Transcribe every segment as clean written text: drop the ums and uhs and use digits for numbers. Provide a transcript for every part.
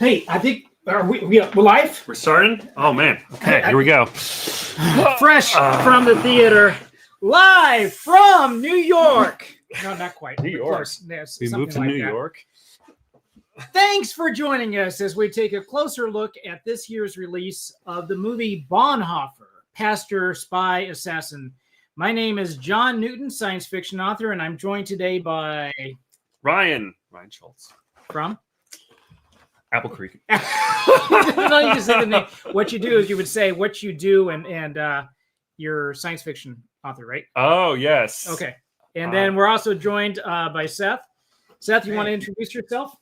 Hey, I think we're live. We're starting? Oh man. Okay, here we go. Fresh from the theater, live from New York. No, not quite. New York. Of course, yes, We moved to like New that. York. Thanks for joining us as we take a closer look at this year's release of the movie Bonhoeffer, Pastor, Spy, Assassin. My name is John Newton, science fiction author, and I'm joined today by Ryan Schultz. From Apple Creek. No, you just say the name. What you do is you would say what you do and you're a science fiction author, right? Oh, yes. Okay. And then we're also joined by Seth. Seth, you want to introduce yourself?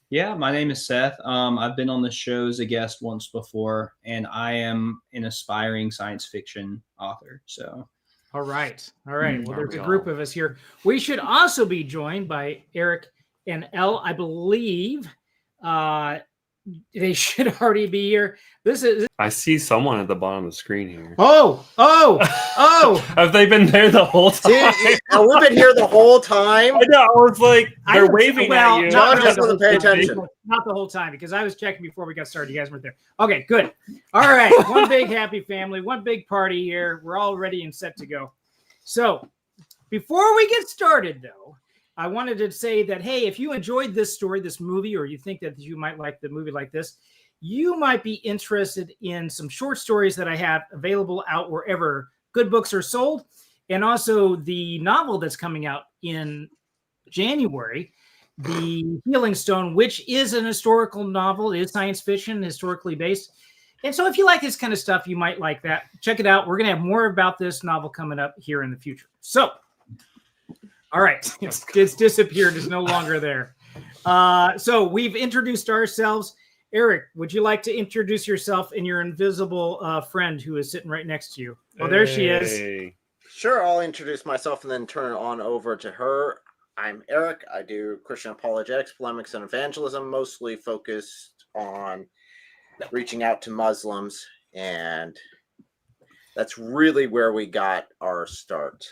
Yeah, my name is Seth. I've been on the show as a guest once before, and I am an aspiring science fiction author. So, all right. Well, there's a group of us here. We should also be joined by Eric and Elle, I believe. They should already be here. I see someone at the bottom of the screen here. Oh! Have they been there the whole time? We've been here the whole time. I know. I was like, they're waving at you. John just doesn't pay attention. Not the whole time, because I was checking before we got started. You guys weren't there. Okay, good. All right. One big happy family, one big party here. We're all ready and set to go. So before we get started, though, I wanted to say that, hey, if you enjoyed this story, this movie, or you think that you might like the movie like this, you might be interested in some short stories that I have available out wherever good books are sold. And also the novel that's coming out in January, The Healing Stone, which is an historical novel. It is science fiction, historically based. And so if you like this kind of stuff, you might like that. Check it out. We're going to have more about this novel coming up here in the future. So, all right, it's disappeared. It's no longer there. So we've introduced ourselves. Eric, would you like to introduce yourself and your invisible friend who is sitting right next to you? Oh, there she is. Sure, I'll introduce myself and then turn it on over to her. I'm Eric. I do Christian apologetics, polemics, and evangelism, mostly focused on reaching out to Muslims, and that's really where we got our start.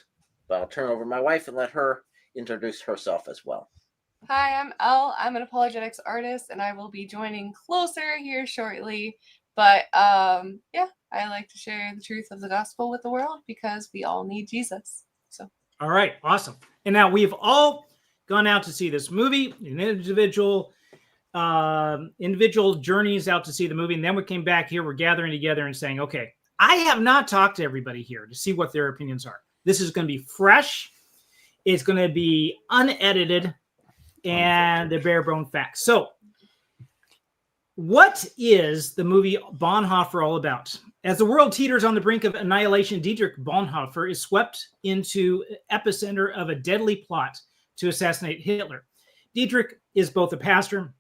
But I'll turn over to my wife and let her introduce herself as well. Hi, I'm Elle. I'm an apologetics artist, and I will be joining closer here shortly. But yeah, I like to share the truth of the gospel with the world because we all need Jesus. So, all right, awesome. And now we've all gone out to see this movie, an individual journeys out to see the movie, and then we came back here. We're gathering together and saying, okay, I have not talked to everybody here to see what their opinions are. This is going to be fresh. It's going to be unedited and the bare bone facts. So what is the movie Bonhoeffer all about? As the world teeters on the brink of annihilation, Dietrich Bonhoeffer is swept into epicenter of a deadly plot to assassinate Hitler. Dietrich is both a pastor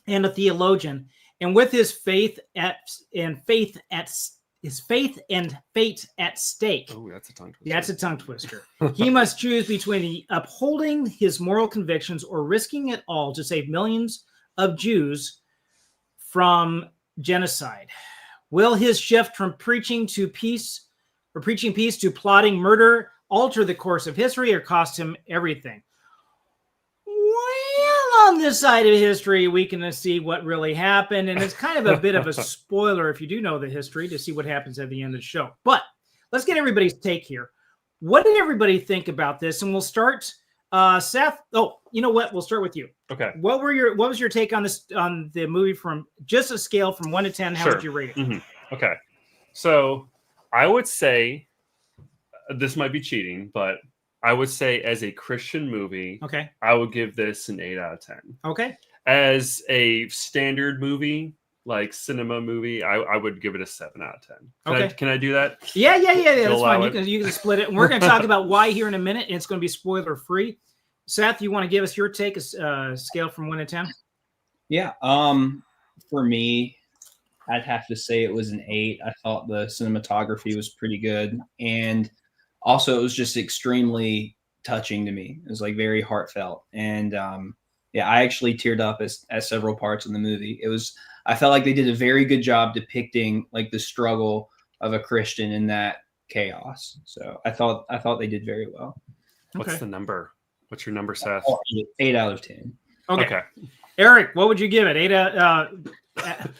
and a theologian, and with his faith and fate at stake. Oh, that's a tongue twister. That's a tongue twister. He must choose between upholding his moral convictions or risking it all to save millions of Jews from genocide. Will his shift from preaching peace to plotting murder alter the course of history or cost him everything? Well, on this side of history, we can see what really happened. And it's kind of a bit of a spoiler if you do know the history to see what happens at the end of the show. But let's get everybody's take here. What did everybody think about this? And we'll start, Seth. Oh, you know what? We'll start with you. Okay. What was your take on this, on the movie from just a scale from 1 to 10? How would you rate it? Mm-hmm. Okay. So I would say this might be cheating, but I would say as a Christian movie, okay, I would give this an 8 out of 10. Okay. As a standard movie, like cinema movie, I would give it a 7 out of 10. Can I do that? Yeah. That's fine. You can split it. And we're going to talk about why here in a minute. And it's going to be spoiler free. Seth, you want to give us your take, a scale from 1 to 10? yeah, for me, I'd have to say it was an 8. I thought the cinematography was pretty good, and also it was just extremely touching to me. It was like very heartfelt, and yeah, I actually teared up at several parts in the movie. I felt like they did a very good job depicting like the struggle of a Christian in that chaos. So I thought they did very well. What's the number? What's your number, Seth? 8 out of 10. Okay. Eric, what would you give it?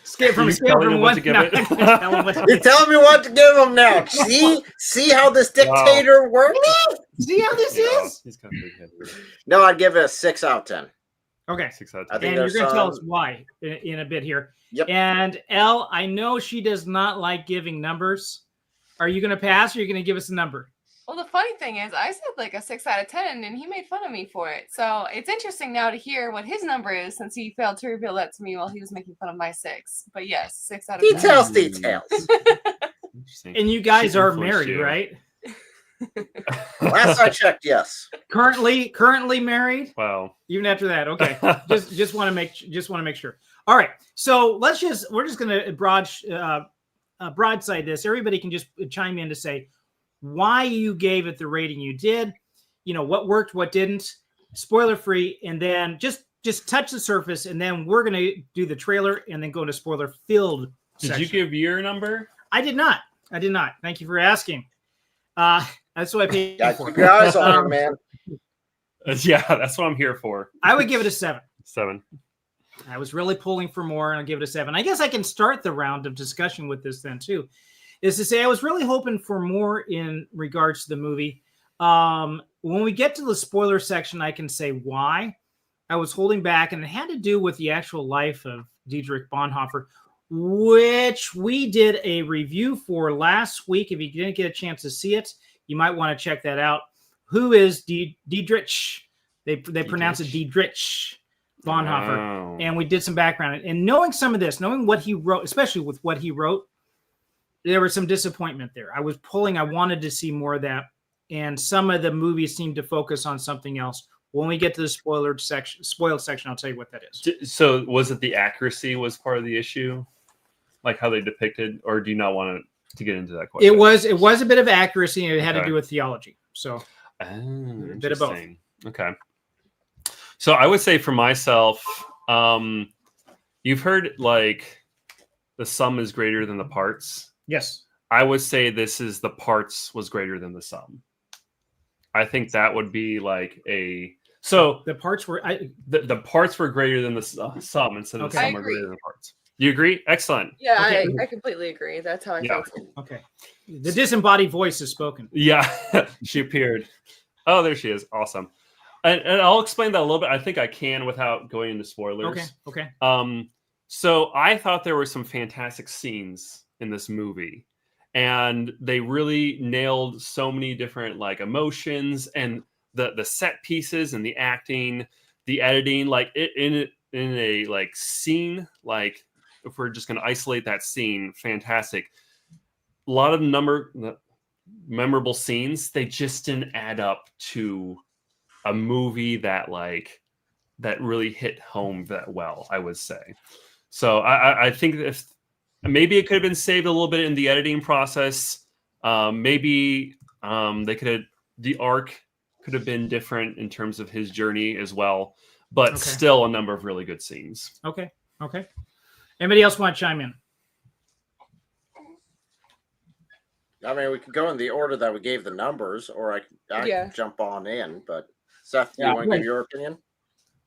Scale from You a scale telling from him one. what to give No, it? I'm gonna tell him what to You're give. telling me what to give him now. See how this dictator works? See how this is? He's kind of big-headed. No, I'd give it a 6 out of 10. Okay. 6 out of I 10. think And you're there's going to tell us some- why in a bit here. Yep. And Elle, I know she does not like giving numbers. Are you going to pass or are you going to give us a number? Well, the funny thing is, I said like a 6 out of 10, and he made fun of me for it. So it's interesting now to hear what his number is, since he failed to reveal that to me while he was making fun of my 6. But yes, 6 out of 10. Details. Interesting. And you guys Shooting are for married, you. right? Last I checked, yes. Currently married? Wow. Even after that. Okay. just want to make sure. All right. So we're just going to broadside this. Everybody can just chime in to say why you gave it the rating you did, what worked, what didn't, spoiler free, and then just touch the surface, and then we're going to do the trailer and then go into spoiler filled Did you give your number? I did not. Thank you for asking. That's what I paid Yeah, for. keep your eyes on him, man. Yeah, that's what I'm here for. I would give it a 7. 7. I was really pulling for more, and I'll give it a 7. I guess I can start the round of discussion with this then too, is to say I was really hoping for more in regards to the movie. When we get to the spoiler section, I can say why I was holding back, and it had to do with the actual life of Dietrich Bonhoeffer, which we did a review for last week. If you didn't get a chance to see it, you might want to check that out. Who is Dietrich? They pronounce it Dietrich Bonhoeffer. Wow. And we did some background. And knowing some of this, knowing what he wrote, especially with what he wrote, there was some disappointment there. I was pulling. I wanted to see more of that. And some of the movies seemed to focus on something else. When we get to the spoiled section, I'll tell you what that is. So was it the accuracy was part of the issue? Like how they depicted, or do you not want to get into that question? It was a bit of accuracy, and it had to Okay. do with theology. So a bit of both. Okay. So I would say for myself, you've heard like the sum is greater than the parts. yes. I would say the parts was greater than the sum. I think that would be like so The parts were the parts were greater than the sum instead of Okay. the I sum were agree. greater than the parts. You agree? Excellent. Yeah, Okay. I completely agree. That's how I Yeah. felt. okay. The disembodied voice is spoken. Yeah, she appeared. Oh, there she is. Awesome. And I'll explain that a little bit. I think I can without going into spoilers. Okay. So I thought there were some fantastic scenes in this movie, and they really nailed so many different like emotions and the set pieces and the acting, the editing, like in a like scene, like if we're just going to isolate that scene, fantastic. A lot of memorable scenes, they just didn't add up to a movie that really hit home that well, I would say. So I think if maybe it could have been saved a little bit in the editing process. Maybe the arc could have been different in terms of his journey as well, but Okay. still a number of really good scenes. Okay. Anybody else want to chime in? I mean, we could go in the order that we gave the numbers, or I Yeah. could jump on in. But Seth, do Yeah, you want to I give your opinion?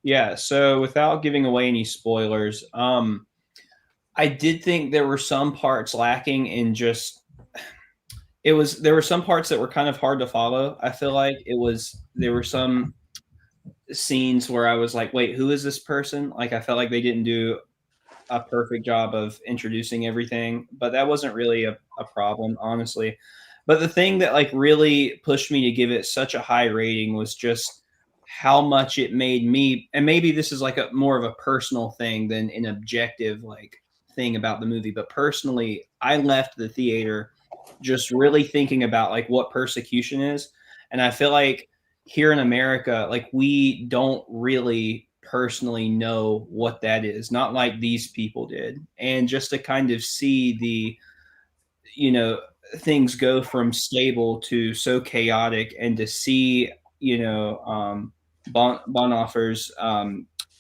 Yeah, so without giving away any spoilers, I did think there were some parts lacking in just there were some parts that were kind of hard to follow. I feel like there were some scenes where I was like, wait, who is this person? Like I felt like they didn't do a perfect job of introducing everything, but that wasn't really a problem, honestly. But the thing that like really pushed me to give it such a high rating was just how much it made me, and maybe this is like more of a personal thing than an objective like thing about the movie, but personally, I left the theater just really thinking about like what persecution is. And I feel like here in America, like we don't really personally know what that is, not like these people did. And just to kind of see the, things go from stable to so chaotic, and to see, Bonhoeffer's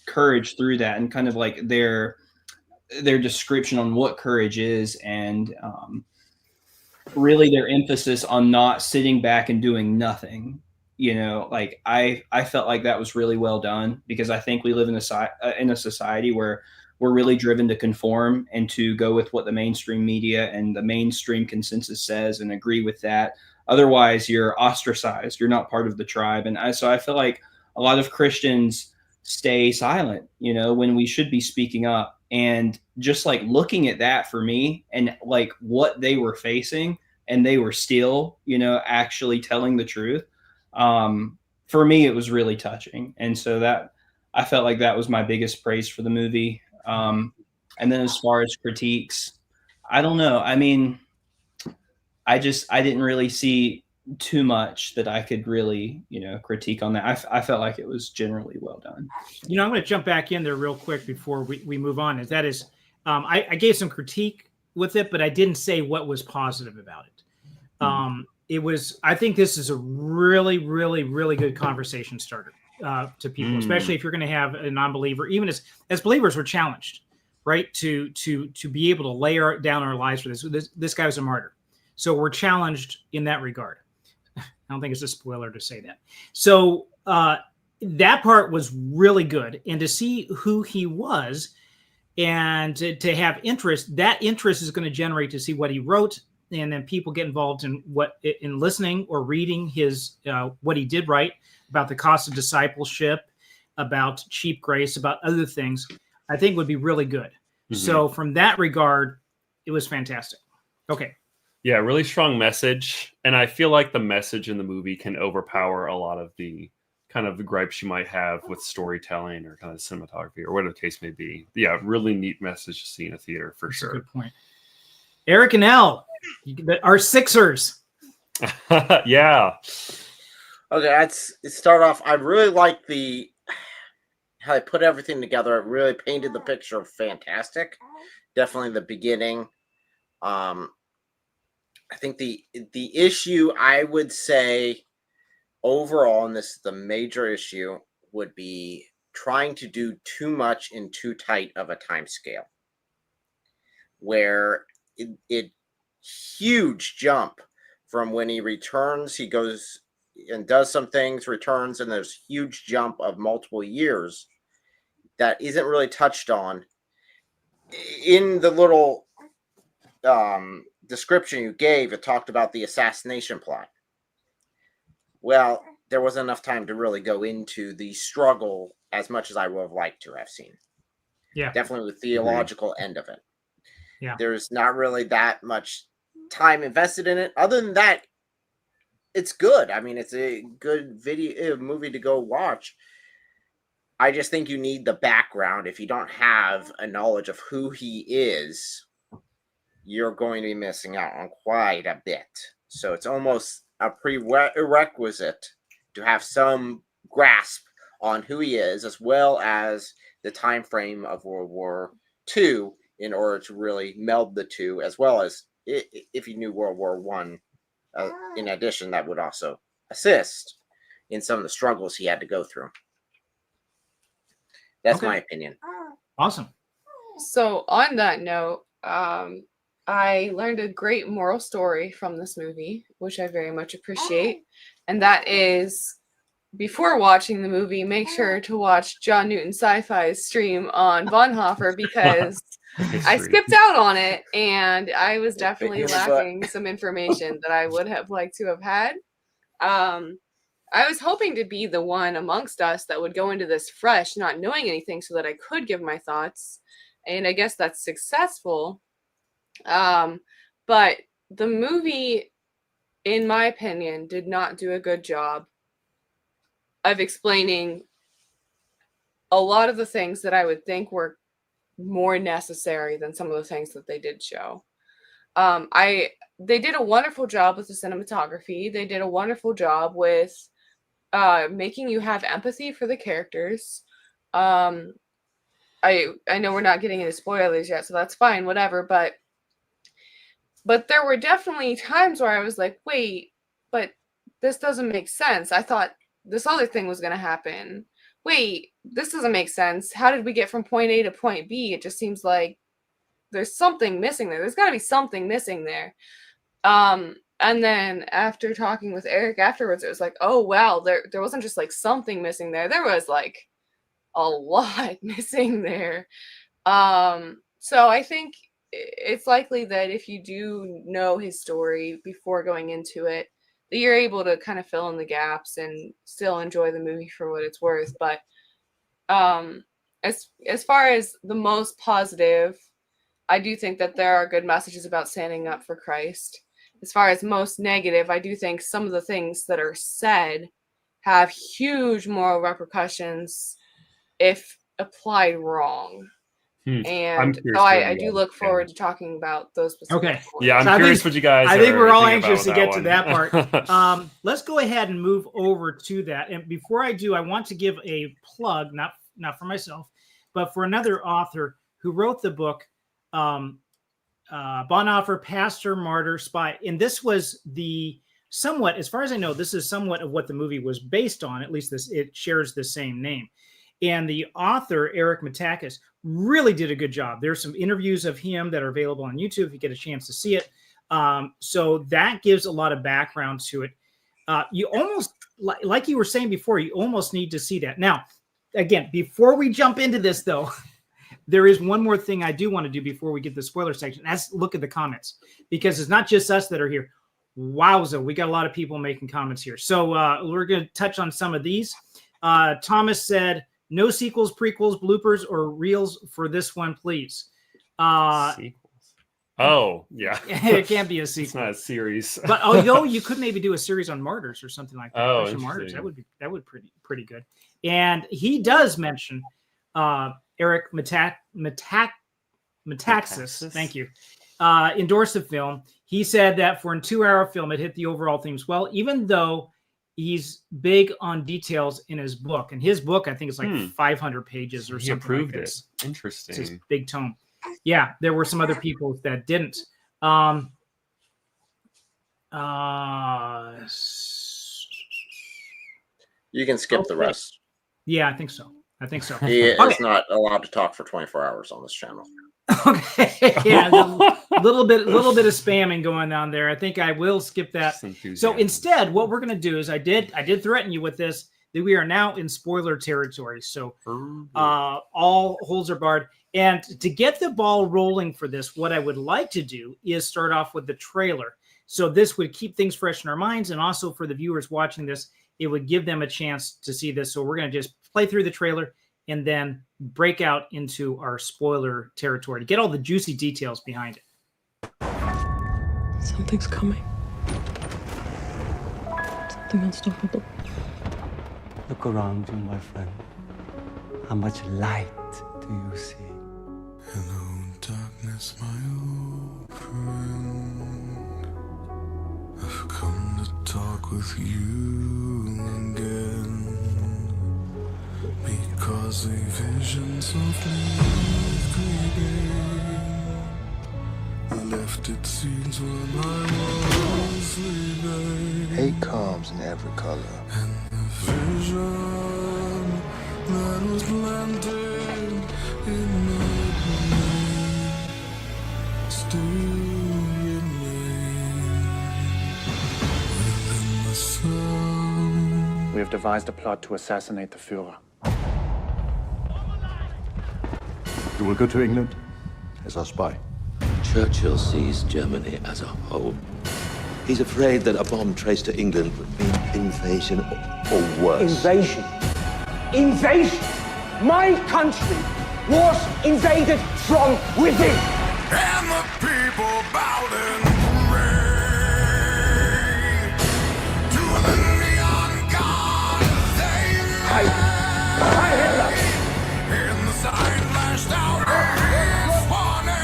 courage through that, and kind of like their description on what courage is, and really their emphasis on not sitting back and doing nothing. you know, like I felt like that was really well done, because I think we live in a society where we're really driven to conform and to go with what the mainstream media and the mainstream consensus says and agree with that. Otherwise, you're ostracized. You're not part of the tribe. And so I feel like a lot of Christians stay silent, you know, when we should be speaking up. And just like looking at that for me and like what they were facing, and they were still, you know, actually telling the truth. For me, it was really touching. And so that I felt like that was my biggest praise for the movie. And then as far as critiques, I don't know. I mean, I didn't really see too much that I could really, you know, critique on that. I felt like it was generally well done. You know, I'm going to jump back in there real quick before we move on. I gave some critique with it, but I didn't say what was positive about it. I think this is a really, really, really good conversation starter to people, especially if you're going to have a non-believer. Even as believers, we're challenged, right, to be able to lay down our lives for this. This guy was a martyr, so we're challenged in that regard. I don't think it's a spoiler to say that. So that part was really good, and to see who he was, and to have interest. That interest is going to generate to see what he wrote. And then people get involved in listening or reading his what he did write about the cost of discipleship, about cheap grace, about other things. I think would be really good. Mm-hmm. So from that regard, it was fantastic. Okay. Yeah, really strong message, and I feel like the message in the movie can overpower a lot of the kind of the gripes you might have with storytelling or kind of cinematography or whatever the case may be. Yeah, really neat message to see in a theater for That's sure. A good point. Eric and Elle, our Sixers. Yeah. Okay, let's start off. I really like how they put everything together. It really painted the picture fantastic. Definitely the beginning. I think the issue, I would say overall, and this is the major issue, would be trying to do too much in too tight of a time scale, where it huge jump from when he returns, he goes and does some things, returns, and there's huge jump of multiple years that isn't really touched on in the little description you gave. It talked about the assassination plot. Well, there wasn't enough time to really go into the struggle as much as I would have liked to have seen. Yeah, definitely the theological end of it. Yeah, there's not really that much time invested in it. Other than that, it's good. I mean, it's a good movie to go watch. I just think you need the background. If you don't have a knowledge of who he is, you're going to be missing out on quite a bit. So it's almost a prerequisite to have some grasp on who he is, as well as the time frame of World War II, in order to really meld the two, as well as if you knew World War I. In addition, that would also assist in some of the struggles he had to go through. That's my opinion. Awesome. So on that note, I learned a great moral story from this movie, which I very much appreciate. And that is, before watching the movie, make sure to watch John Newton Sci-Fi's stream on Bonhoeffer, because I skipped out on it, and I was definitely lacking some information that I would have liked to have had. I was hoping to be the one amongst us that would go into this fresh, not knowing anything, so that I could give my thoughts. And I guess that's successful. But the movie, in my opinion, did not do a good job of explaining a lot of the things that I would think were more necessary than some of the things that they did show. They did a wonderful job with the cinematography. They did a wonderful job with making you have empathy for the characters. I know we're not getting into spoilers yet, so that's fine, whatever. But there were definitely times where I was like, wait, but this doesn't make sense. I thought this other thing was going to happen. Wait, this doesn't make sense. How did we get from point A to point B? It just seems like there's something missing there. There's got to be something missing there. And then after talking with Eric afterwards, it was like, oh wow, there wasn't just like something missing there. There was like a lot missing there. So I think it's likely that if you do know his story before going into it, that you're able to kind of fill in the gaps and still enjoy the movie for what it's worth. But as far as the most positive, I do think that there are good messages about standing up for Christ. As far as most negative, I do think some of the things that are said have huge moral repercussions if applied wrong. And so I do look forward to talking about those specific points. Yeah, I'm curious what you guys I think we're all thinking anxious to about get that to that part. Let's go ahead and move over to that. And before I do, I want to give a plug, not for myself, but for another author who wrote the book, Bonhoeffer, Pastor, Martyr, Spy. And this was somewhat, as far as I know, this is somewhat of what the movie was based on. At least it shares the same name. And the author, Eric Matakis, really did a good job. There's some interviews of him that are available on YouTube if you get a chance to see it. So that gives a lot of background to it. You almost, like you were saying before, you almost need to see that. Now, again, before we jump into this, though, there is one more thing I do want to do before we get to the spoiler section. That's look at the comments, because it's not just us that are here. Wowza, we got a lot of people making comments here. So we're going to touch on some of these. Thomas said, no sequels, prequels, bloopers, or reels for this one, please. Sequels. Oh, yeah. It can't be a sequel. It's not a series. But although you could maybe do a series on martyrs or something like that. Oh, Martyrs. That would be pretty good. And he does mention Eric Metaxas. Thank you. Endorsed the film. He said that for a 2-hour film, it hit the overall themes well, even though he's big on details in his book. And his book, I think, is like 500 pages or something. He approved like this. Interesting. It's his big tome. Yeah, there were some other people that didn't. You can skip the rest. Yeah, I think so. He is not allowed to talk for 24 hours on this channel. Okay. Yeah, a little bit of spamming going on there. I think I will skip that. So instead, what we're going to do is I did threaten you with this, that we are now in spoiler territory. So all holds are barred. And to get the ball rolling for this, what I would like to do is start off with the trailer. So this would keep things fresh in our minds. And also for the viewers watching this, it would give them a chance to see this. So we're going to just play through the trailer and then break out into our spoiler territory to get all the juicy details behind it. Something's coming. Something unstoppable. Look around you, my friend. How much light do you see? Hello, darkness, my old friend. I've come to talk with you again. Because a vision softly creeping left its seeds when I was sleeping. Hate comes in every color. And the vision that was planted in my brain still remains within the sun. We have devised a plot to assassinate the Führer. You will go to England as our spy. Churchill sees Germany as a whole. He's afraid that a bomb traced to England would mean invasion or worse. Invasion? Invasion? My country was invaded from within. And the people bowed in parade to the neon god they Hi, Hitler! in the sign flashed out his warning,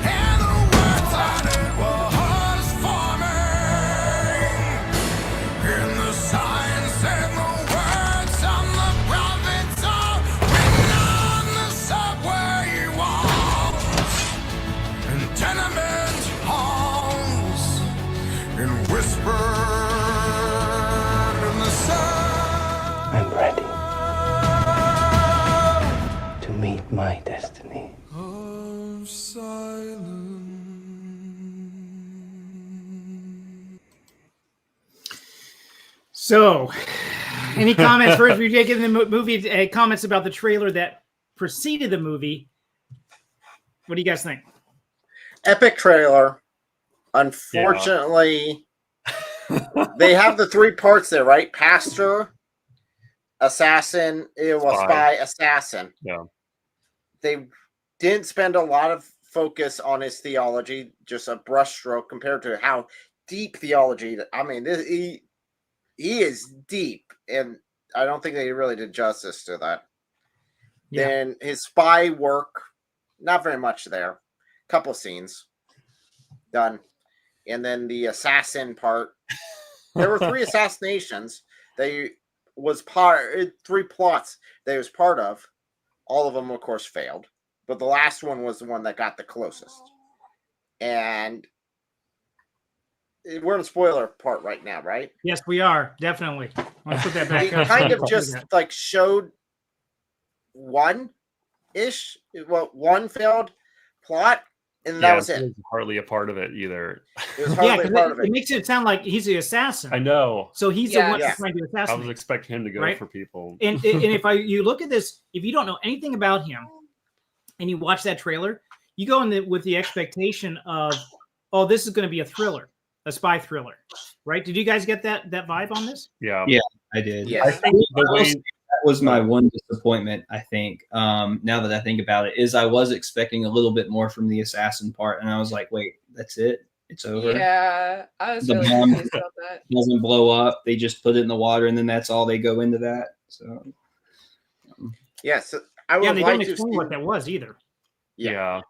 and the words that it was forming. In the sign said the words on the prophets are written on the subway walls and tenement halls, and whispered in the sun. I'm ready to meet my destiny. Of silence. So, any comments first? We did get in the movie comments about the trailer that preceded the movie. What do you guys think? Epic trailer. Unfortunately, they have the 3 parts there, right? Pastor, assassin, spy, assassin. Yeah. They didn't spend a lot of focus on his theology, just a brushstroke compared to how deep theology. I mean, he is deep, and I don't think they really did justice to that. Yeah. Then his spy work, not very much there. Couple scenes done. And then the assassin part. There were 3 assassinations. They was 3 plots they was part of. All of them, of course, failed. But the last one was the one that got the closest. And we're in the spoiler part right now, right? Yes, we are. Definitely. Let's put that back They up. kind of just like showed one failed plot, and that was it. It was hardly a part of it either. It was hardly a part of it. It makes it sound like he's the assassin. I know. So he's the one that's trying to assassinate. I was expecting him to go for people. And if you look at this, if you don't know anything about him, and you watch that trailer, you go in with the expectation of, oh, this is going to be a thriller, a spy thriller, right? Did you guys get that vibe on this? Yeah, I did. Yeah, I think that was my one disappointment. I think now that I think about it, is I was expecting a little bit more from the assassin part, and I was like, wait, that's it? It's over? Yeah, I was the really bomb confused about that. Doesn't blow up. They just put it in the water, and then that's all they go into that. So yes. I would they like don't to explain see what that was either. Yeah.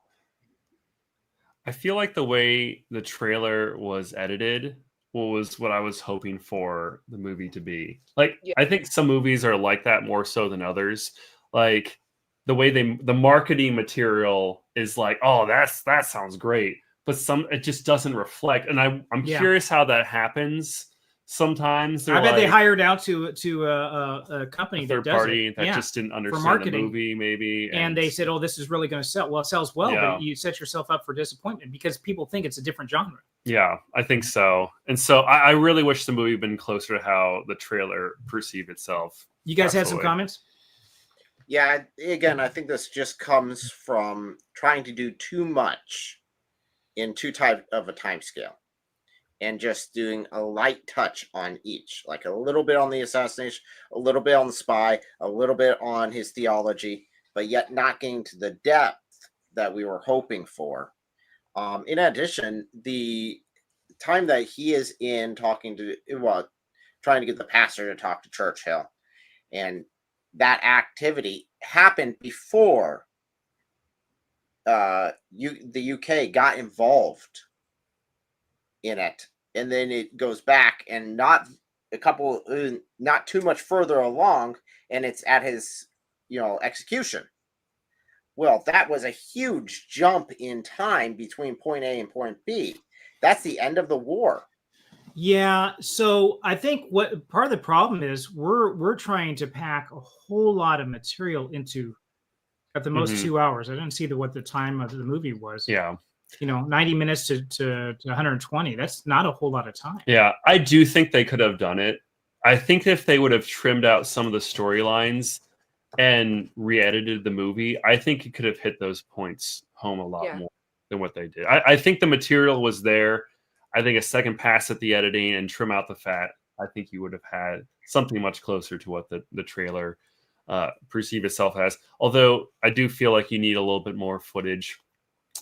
I feel like the way the trailer was edited was what I was hoping for the movie to be. Like, I think some movies are like that more so than others. Like the way the marketing material is like, oh, that sounds great, but it just doesn't reflect. And I'm curious how that happens. Sometimes I bet they hired out to a company, third party that just didn't understand the movie, maybe, and they said, "Oh, this is really going to sell." Well, it sells well, but you set yourself up for disappointment because people think it's a different genre. Yeah, I think so. And so I really wish the movie had been closer to how the trailer perceived itself. You guys had some comments? Yeah, again, I think this just comes from trying to do too much in too tight of a time scale. And just doing a light touch on each, like a little bit on the assassination, a little bit on the spy, a little bit on his theology, but yet not getting to the depth that we were hoping for. In addition, the time that he is in trying to get the pastor to talk to Churchill, and that activity happened before the UK got involved in it. And then it goes back and not too much further along, and it's at his, execution. Well, that was a huge jump in time between point A and point B. That's the end of the war. Yeah. So I think what part of the problem is we're trying to pack a whole lot of material into at the most 2 hours. I didn't see what the time of the movie was. Yeah. 90 minutes to 120. That's not a whole lot of time. Yeah, I do think they could have done it. I think if they would have trimmed out some of the storylines and re-edited the movie, I think it could have hit those points home a lot more than what they did. I think the material was there. I think a second pass at the editing and trim out the fat, I think you would have had something much closer to what the trailer perceived itself as. Although I do feel like you need a little bit more footage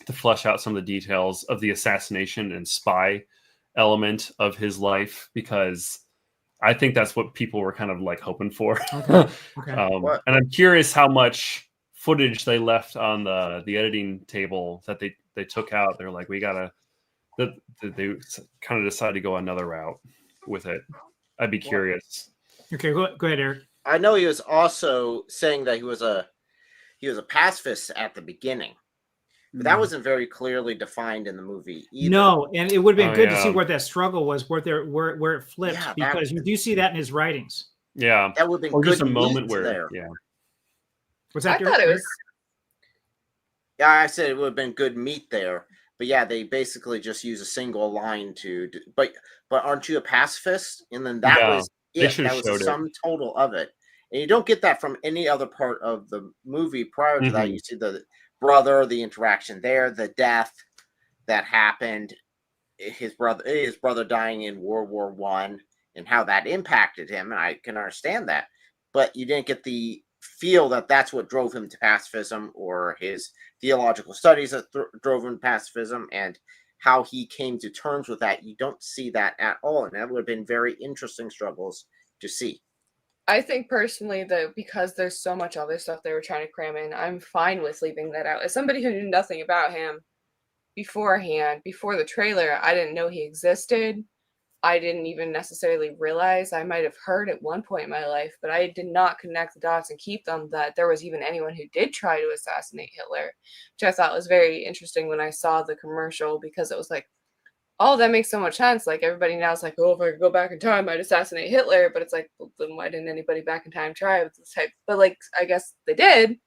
to flesh out some of the details of the assassination and spy element of his life, because I think that's what people were kind of like hoping for. Okay. And I'm curious how much footage they left on the editing table that they took out. They're like, they kind of decided to go another route with it. I'd be curious. Okay, go ahead, Eric. I know he was also saying that he was a pacifist at the beginning. But that wasn't very clearly defined in the movie either. No, and it would have been good to see what that struggle was, where it flipped, because you do see that in his writings. Yeah, that would have been or good just a moment meat where there. What's that? I thought it was. Yeah, I said it would have been good meat there, but yeah, they basically just use a single line to. But aren't you a pacifist? And then that was They it. should That have was the showed it. sum total of it. And you don't get that from any other part of the movie. Prior to that, Mhm. you see the brother, the interaction there, the death that happened, his brother dying in World War One, and how that impacted him. And I can understand that, but you didn't get the feel that that's what drove him to pacifism, or his theological studies that drove him to pacifism, and how he came to terms with that. You don't see that at all, and that would have been very interesting struggles to see. I think personally that because there's so much other stuff they were trying to cram in, I'm fine with leaving that out. As somebody who knew nothing about him beforehand, before the trailer, I didn't know he existed. I didn't even necessarily realize. I might have heard at one point in my life, but I did not connect the dots and keep them that there was even anyone who did try to assassinate Hitler, which I thought was very interesting when I saw the commercial, because it was like, oh, that makes so much sense. Like, everybody now is like, oh, if I could go back in time, I'd assassinate Hitler. But it's like, well, then why didn't anybody back in time try with this type? But like, I guess they did.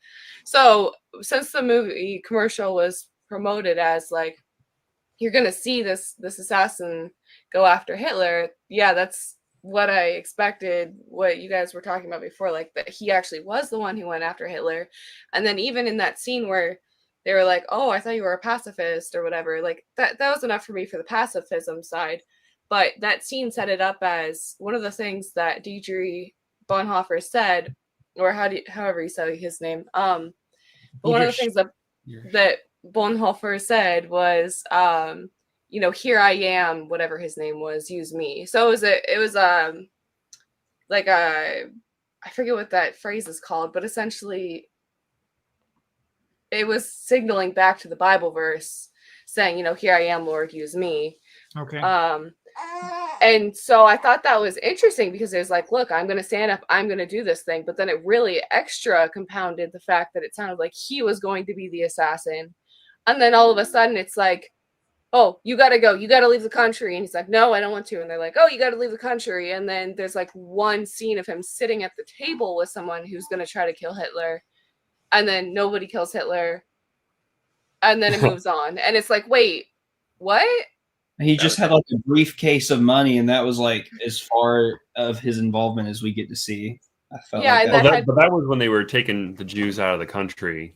So since the movie commercial was promoted as like, you're gonna see this assassin go after Hitler, yeah, that's what I expected. What you guys were talking about before, like that he actually was the one who went after Hitler. And then even in that scene where they were like, oh, I thought you were a pacifist or whatever, like that was enough for me for the pacifism side. But that scene set it up as one of the things that Dietrich Bonhoeffer said, or however you say his name. But one of the things that Bonhoeffer said was, you know, here I am, whatever his name was, use me. So it was like a, I forget what that phrase is called, but essentially it was signaling back to the Bible verse saying, you know, here I am, Lord, use me. Okay. And so I thought that was interesting, because it was like, look, I'm going to stand up, I'm going to do this thing. But then it really extra compounded the fact that it sounded like he was going to be the assassin. And then all of a sudden it's like, oh, you got to go. You got to leave the country. And he's like, no, I don't want to. And they're like, oh, you got to leave the country. And then there's like one scene of him sitting at the table with someone who's going to try to kill Hitler. And then nobody kills Hitler. And then it moves on. And it's like, wait, what? He just had like a briefcase of money, and that was like as far of his involvement as we get to see. I felt Yeah, like and that. But that was when they were taking the Jews out of the country.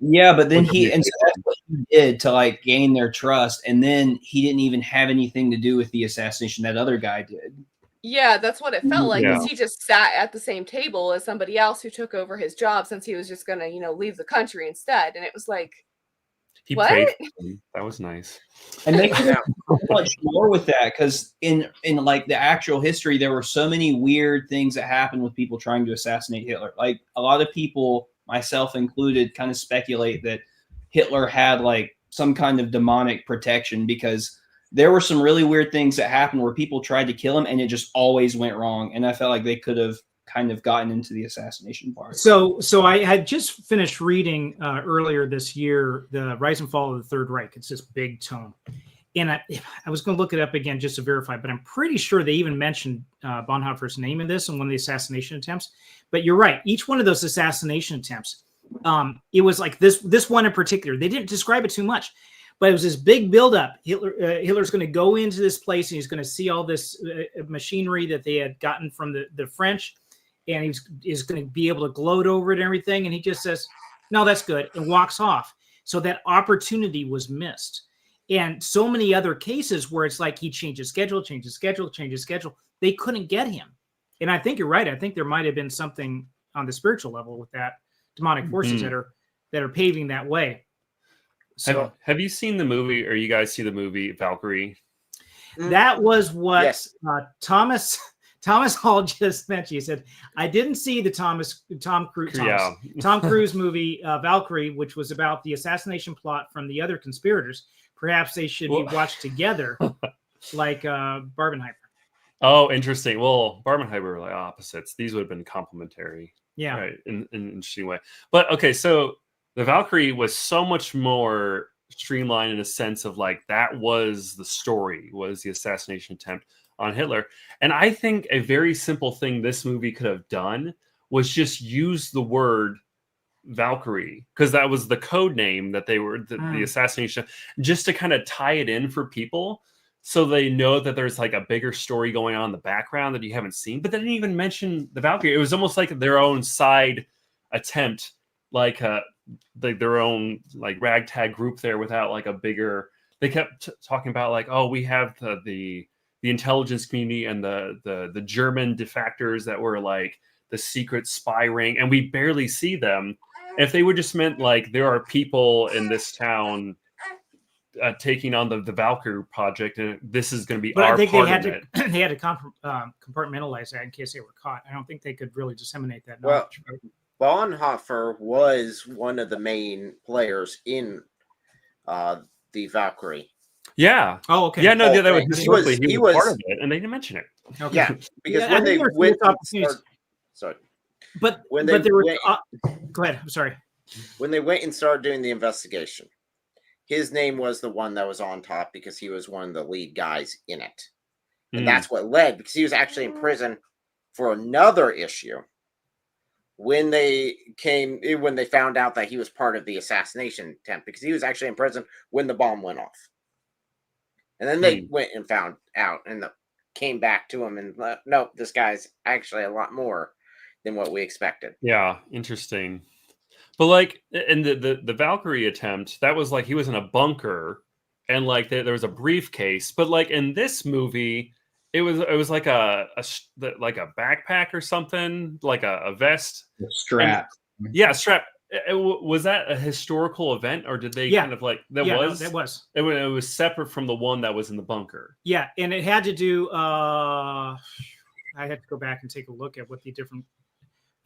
Yeah, but then so that's what he did to like gain their trust, and then he didn't even have anything to do with the assassination. That other guy did. Yeah, that's what it felt like. Yeah. Is he just sat at the same table as somebody else who took over his job, since he was just gonna, you know, leave the country instead. And it was like, He what? prayed for them. That was nice. And they could have so much more with that, because in like the actual history, there were so many weird things that happened with people trying to assassinate Hitler. Like a lot of people, myself included, kind of speculate that Hitler had like some kind of demonic protection, because there were some really weird things that happened where people tried to kill him and it just always went wrong. And I felt like they could have kind of gotten into the assassination part. So I had just finished reading earlier this year, The Rise and Fall of the Third Reich. It's this big tome. And I was going to look it up again just to verify, but I'm pretty sure they even mentioned Bonhoeffer's name in this and one of the assassination attempts. But you're right. Each one of those assassination attempts, it was like this one in particular. They didn't describe it too much, but it was this big buildup. Hitler's going to go into this place and he's going to see all this machinery that they had gotten from the French. And he's going to be able to gloat over it and everything. And he just says, no, that's good, and walks off. So that opportunity was missed. And so many other cases where it's like he changes schedule. They couldn't get him. And I think you're right. I think there might have been something on the spiritual level with that, demonic forces that are paving that way. So have you seen the movie, or you guys see the movie Valkyrie? That was what Yes. Thomas Hall just mentioned. He said, I didn't see the Tom Cruise movie Valkyrie, which was about the assassination plot from the other conspirators. Perhaps they should be watched together, like Barbenheimer. Oh, interesting. Well, Barbenheimer were like opposites. These would have been complementary. Yeah. Right. In an interesting way. But okay, so the Valkyrie was so much more streamlined in a sense of like that was the story, was the assassination attempt on Hitler. And I think a very simple thing this movie could have done was just use the word Valkyrie, because that was the code name that they were the assassination, just to kind of tie it in for people. so they know that there's like a bigger story going on in the background that you haven't seen. But they didn't even mention the Valkyrie. It was almost like their own side attempt, like their own like ragtag group there without like a bigger. They kept talking about like, oh, we have the intelligence community and the German defectors that were like the secret spy ring, and we barely see them. If they would just meant like there are people in this town taking on the Valkyrie project, and this is going to be But our I think part they had of to it. they had to compartmentalize that in case they were caught. I don't think they could really disseminate that Well, knowledge. Bonhoeffer was one of the main players in the Valkyrie. Yeah. Oh, okay. Yeah, no, yeah, that was He historically he was was part of it, and they didn't mention it. Okay. Yeah, because Yeah, I when think they there were went, some opportunities. sorry, But when but they there were. went, Go ahead. I'm sorry. when they went and started doing the investigation, his name was the one that was on top because he was one of the lead guys in it, and that's what led, because he was actually in prison for another issue when they found out that he was part of the assassination attempt, because he was actually in prison when the bomb went off. And then they went and found out and came back to him and no, this guy's actually a lot more than what we expected. Yeah, interesting. But like in the Valkyrie attempt, that was like he was in a bunker and like there was a briefcase. But like in this movie, it was like a backpack or something, like a vest, strap. And, yeah, strap. Was that a historical event, or did they kind of like that? Yeah, was no, that was. It was separate from the one that was in the bunker. Yeah, and it had to do. I had to go back and take a look at what the different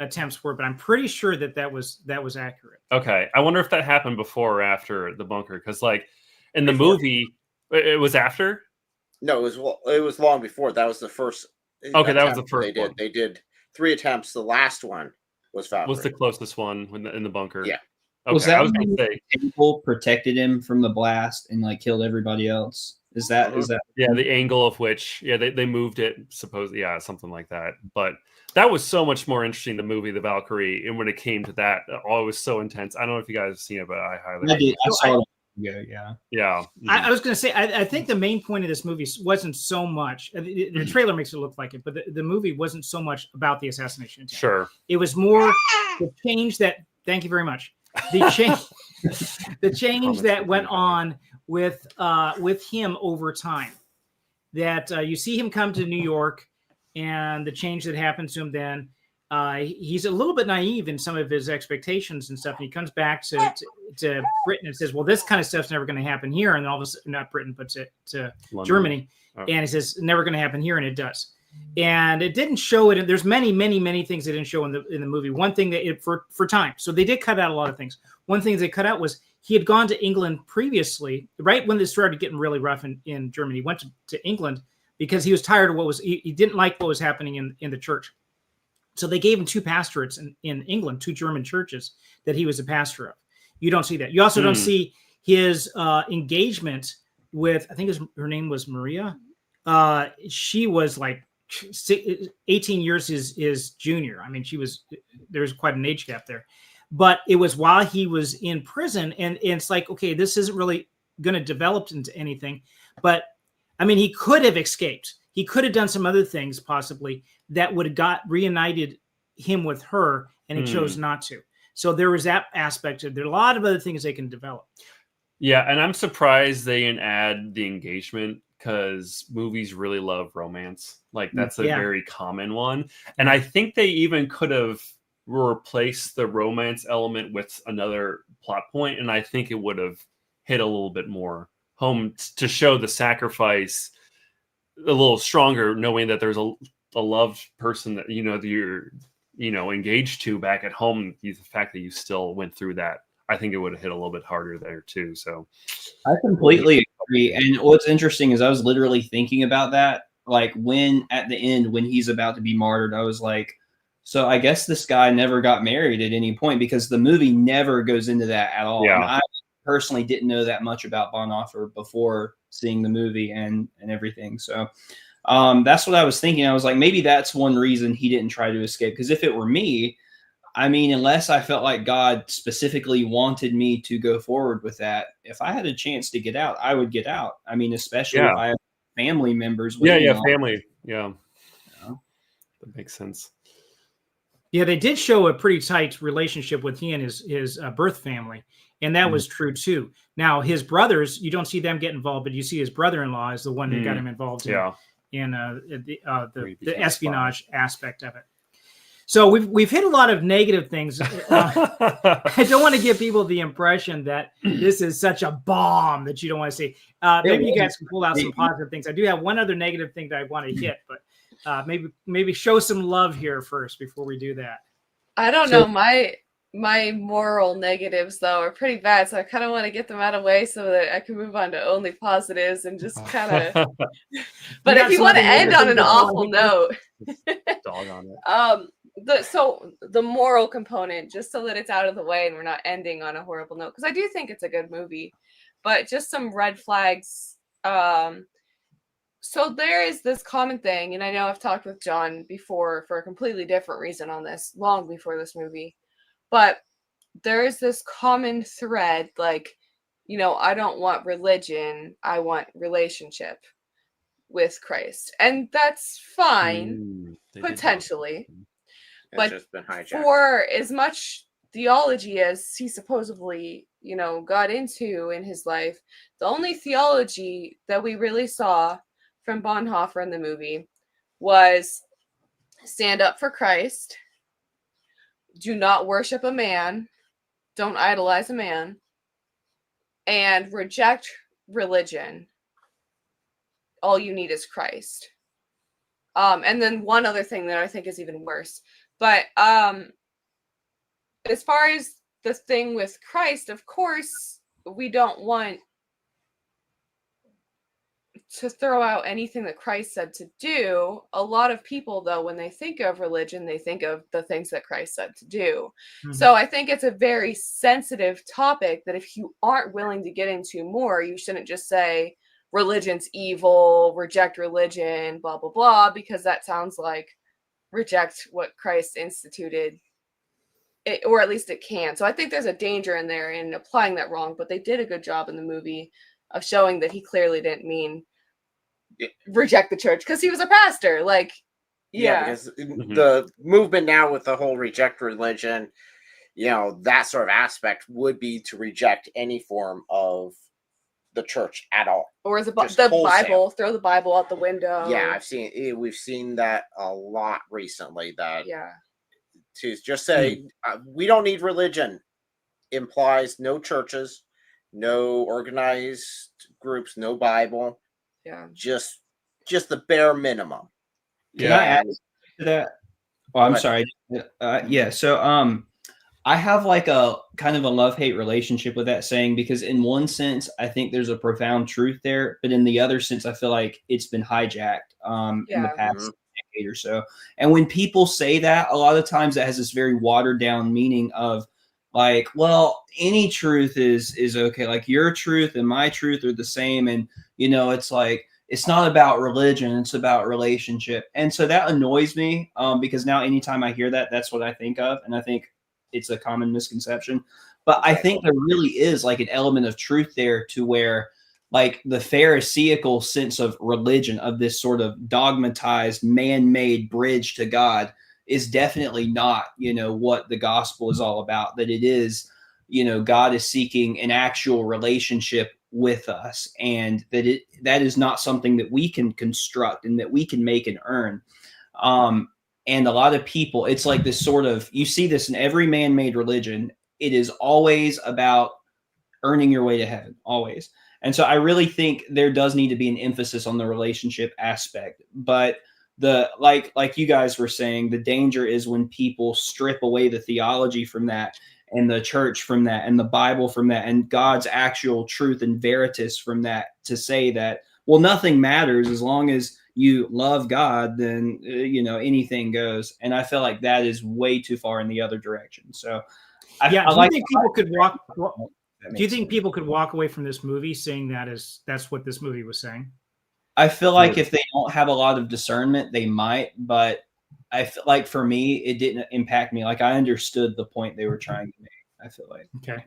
attempts were, but I'm pretty sure that was accurate. Okay, I wonder if that happened before or after the bunker, because like in the movie, it was after. No, it was long before. That was the first. Okay, that was the first. They did 3 attempts. The last one was Valkyrie. Was the closest one in the bunker. Yeah. Okay, Was that I was going to say people protected him from the blast and like killed everybody else? Is that yeah, the angle of which they moved it, supposedly, something like that. But that was so much more interesting, the movie The Valkyrie, and when it came to that, it was so intense. I don't know if you guys have seen it, but I highly I saw it. Yeah. I was going to say, I think the main point of this movie wasn't so much, the trailer makes it look like it, but the movie wasn't so much about the assassination attempt. Sure. It was more the change that, thank you very much, the change that went on with him over time. That you see him come to New York and the change that happens to him then. He's a little bit naive in some of his expectations and stuff. And he comes back to Britain and says, well, this kind of stuff's never going to happen here. And all of a sudden, not Britain, but to Germany. Oh. And he says, never going to happen here. And it does. And it didn't show it. There's many, many, many things they didn't show in the movie. One thing that for time. So they did cut out a lot of things. One thing they cut out was he had gone to England previously, right when this started getting really rough in Germany. He went to England because he was tired of he didn't like what was happening in the church. So they gave him 2 pastorates in England, 2 German churches that he was a pastor of. You don't see that. You also don't see his engagement with, I think her name was Maria. She was like 18 years his junior. I mean, there's quite an age gap there. But it was while he was in prison, and it's like, okay, this isn't really going to develop into anything. But I mean, he could have escaped. He could have done some other things possibly that would have reunited him with her, and he chose not to. So there was that aspect of there. Are a lot of other things they can develop. Yeah, and I'm surprised they didn't add the engagement, because movies really love romance. Like that's a very common one. And I think they even could have replaced the romance element with another plot point, and I think it would have hit a little bit more home to show the sacrifice a little stronger, knowing that there's a loved person that you're engaged to back at home. The fact that you still went through that, I think it would have hit a little bit harder there too. So I completely agree. And what's interesting is I was literally thinking about that, like when at the end when he's about to be martyred, I was like, so I guess this guy never got married at any point, because the movie never goes into that at all. Yeah. And I personally didn't know that much about Bonhoeffer before seeing the movie and everything. So that's what I was thinking. I was like, maybe that's one reason he didn't try to escape. Because if it were me, I mean, unless I felt like God specifically wanted me to go forward with that, if I had a chance to get out, I would get out. I mean, especially if I have family members. Family. Yeah. That makes sense. Yeah, they did show a pretty tight relationship with he and his birth family, and that was true too. Now his brothers, you don't see them get involved, but you see his brother-in-law is the one that got him involved in the espionage aspect of it. So we've hit a lot of negative things. I don't want to give people the impression that this is such a bomb that you don't want to see. Maybe you guys can pull out some positive things. I do have one other negative thing that I want to hit, but maybe show some love here first before we do that. I don't know. My moral negatives though are pretty bad, so I kind of want to get them out of the way so that I can move on to only positives and just kind of. But if you want to end on an awful note, dog on it. So the moral component, just so that it's out of the way and we're not ending on a horrible note, because I do think it's a good movie, but just some red flags. So there is this common thing, and I know I've talked with John before for a completely different reason on this, long before this movie, but there is this common thread, like, I don't want religion, I want relationship with Christ. And that's fine, potentially. But just been hijacked. For as much theology as he supposedly, got into in his life, the only theology that we really saw from Bonhoeffer in the movie was stand up for Christ, do not worship a man, don't idolize a man, and reject religion. All you need is Christ. And then one other thing that I think is even worse. But as far as the thing with Christ, of course, we don't want to throw out anything that Christ said to do. A lot of people, though, when they think of religion, they think of the things that Christ said to do. Mm-hmm. So I think it's a very sensitive topic that if you aren't willing to get into more, you shouldn't just say religion's evil, reject religion, blah, blah, blah, because that sounds like reject what Christ instituted, or at least it can. So I think there's a danger in there in applying that wrong, but they did a good job in the movie of showing that he clearly didn't mean reject the church because he was a pastor. Because the movement now with the whole reject religion, that sort of aspect would be to reject any form of the church at all, or the Bible, throw the Bible out the window. Yeah, we've seen that a lot recently. That to just say we don't need religion implies no churches, no organized groups, no Bible. Yeah, just the bare minimum. Can I add to that? Oh, I'm sorry. So I have like a kind of a love-hate relationship with that saying, because in one sense I think there's a profound truth there, but in the other sense I feel like it's been hijacked in the past decade or so. And when people say that, a lot of times it has this very watered down meaning of like, well, any truth is okay. Like your truth and my truth are the same. And, it's like, it's not about religion. It's about relationship. And so that annoys me because now anytime I hear that, that's what I think of. And I think it's a common misconception. But I think there really is like an element of truth there to where like the Pharisaical sense of religion, of this sort of dogmatized, man-made bridge to God, is definitely not, what the gospel is all about. That it is, God is seeking an actual relationship with us, and that is not something that we can construct and that we can make and earn. And a lot of people, it's like this sort of, you see this in every man-made religion. It is always about earning your way to heaven, always. And so I really think there does need to be an emphasis on the relationship aspect. But like you guys were saying, the danger is when people strip away the theology from that, and the church from that, and the Bible from that, and God's actual truth and veritas from that, to say that, well, nothing matters as long as you love God, then anything goes. And I feel like that is way too far in the other direction. So do you think people could walk? Do you think people could walk away from this movie saying that's what this movie was saying? I feel like if they don't have a lot of discernment, they might, but I feel like for me, it didn't impact me. Like I understood the point they were trying to make. I feel like. Okay.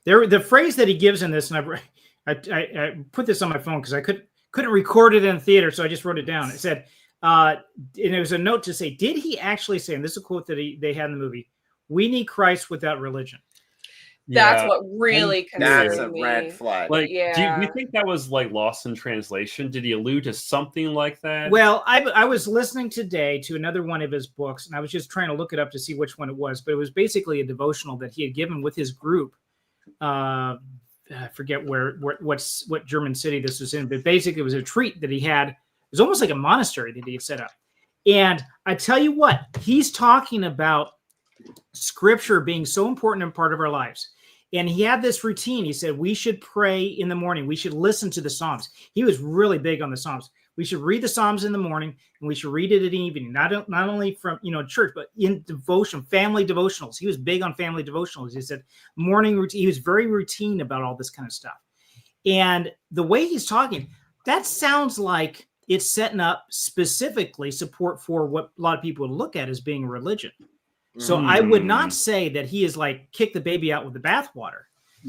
The phrase that he gives in this, and I put this on my phone because I couldn't couldn't record it in the theater, so I just wrote it down. It said, and it was a note to say, did he actually say, and this is a quote that they had in the movie, "We need Christ without religion." That's what really That's concerned a me. red flag. Like, Yeah. do you think that was like lost in translation? Did he allude to something like that? Well, I was listening today to another one of his books, and I was just trying to look it up to see which one it was, but it was basically a devotional that he had given with his group. I forget what German city this was in, but basically it was a retreat that he had. It was almost like a monastery that he had set up. And I tell you what, he's talking about scripture being so important and part of our lives. And he had this routine. He said, we should pray in the morning. We should listen to the Psalms. He was really big on the Psalms. We should read the Psalms in the morning, and we should read it in the evening, not only from church, but in devotion, family devotionals. He was big on family devotionals. He said morning routine. He was very routine about all this kind of stuff. And the way he's talking, that sounds like it's setting up specifically support for what a lot of people would look at as being a religion. So I would not say that he is like kick the baby out with the bathwater,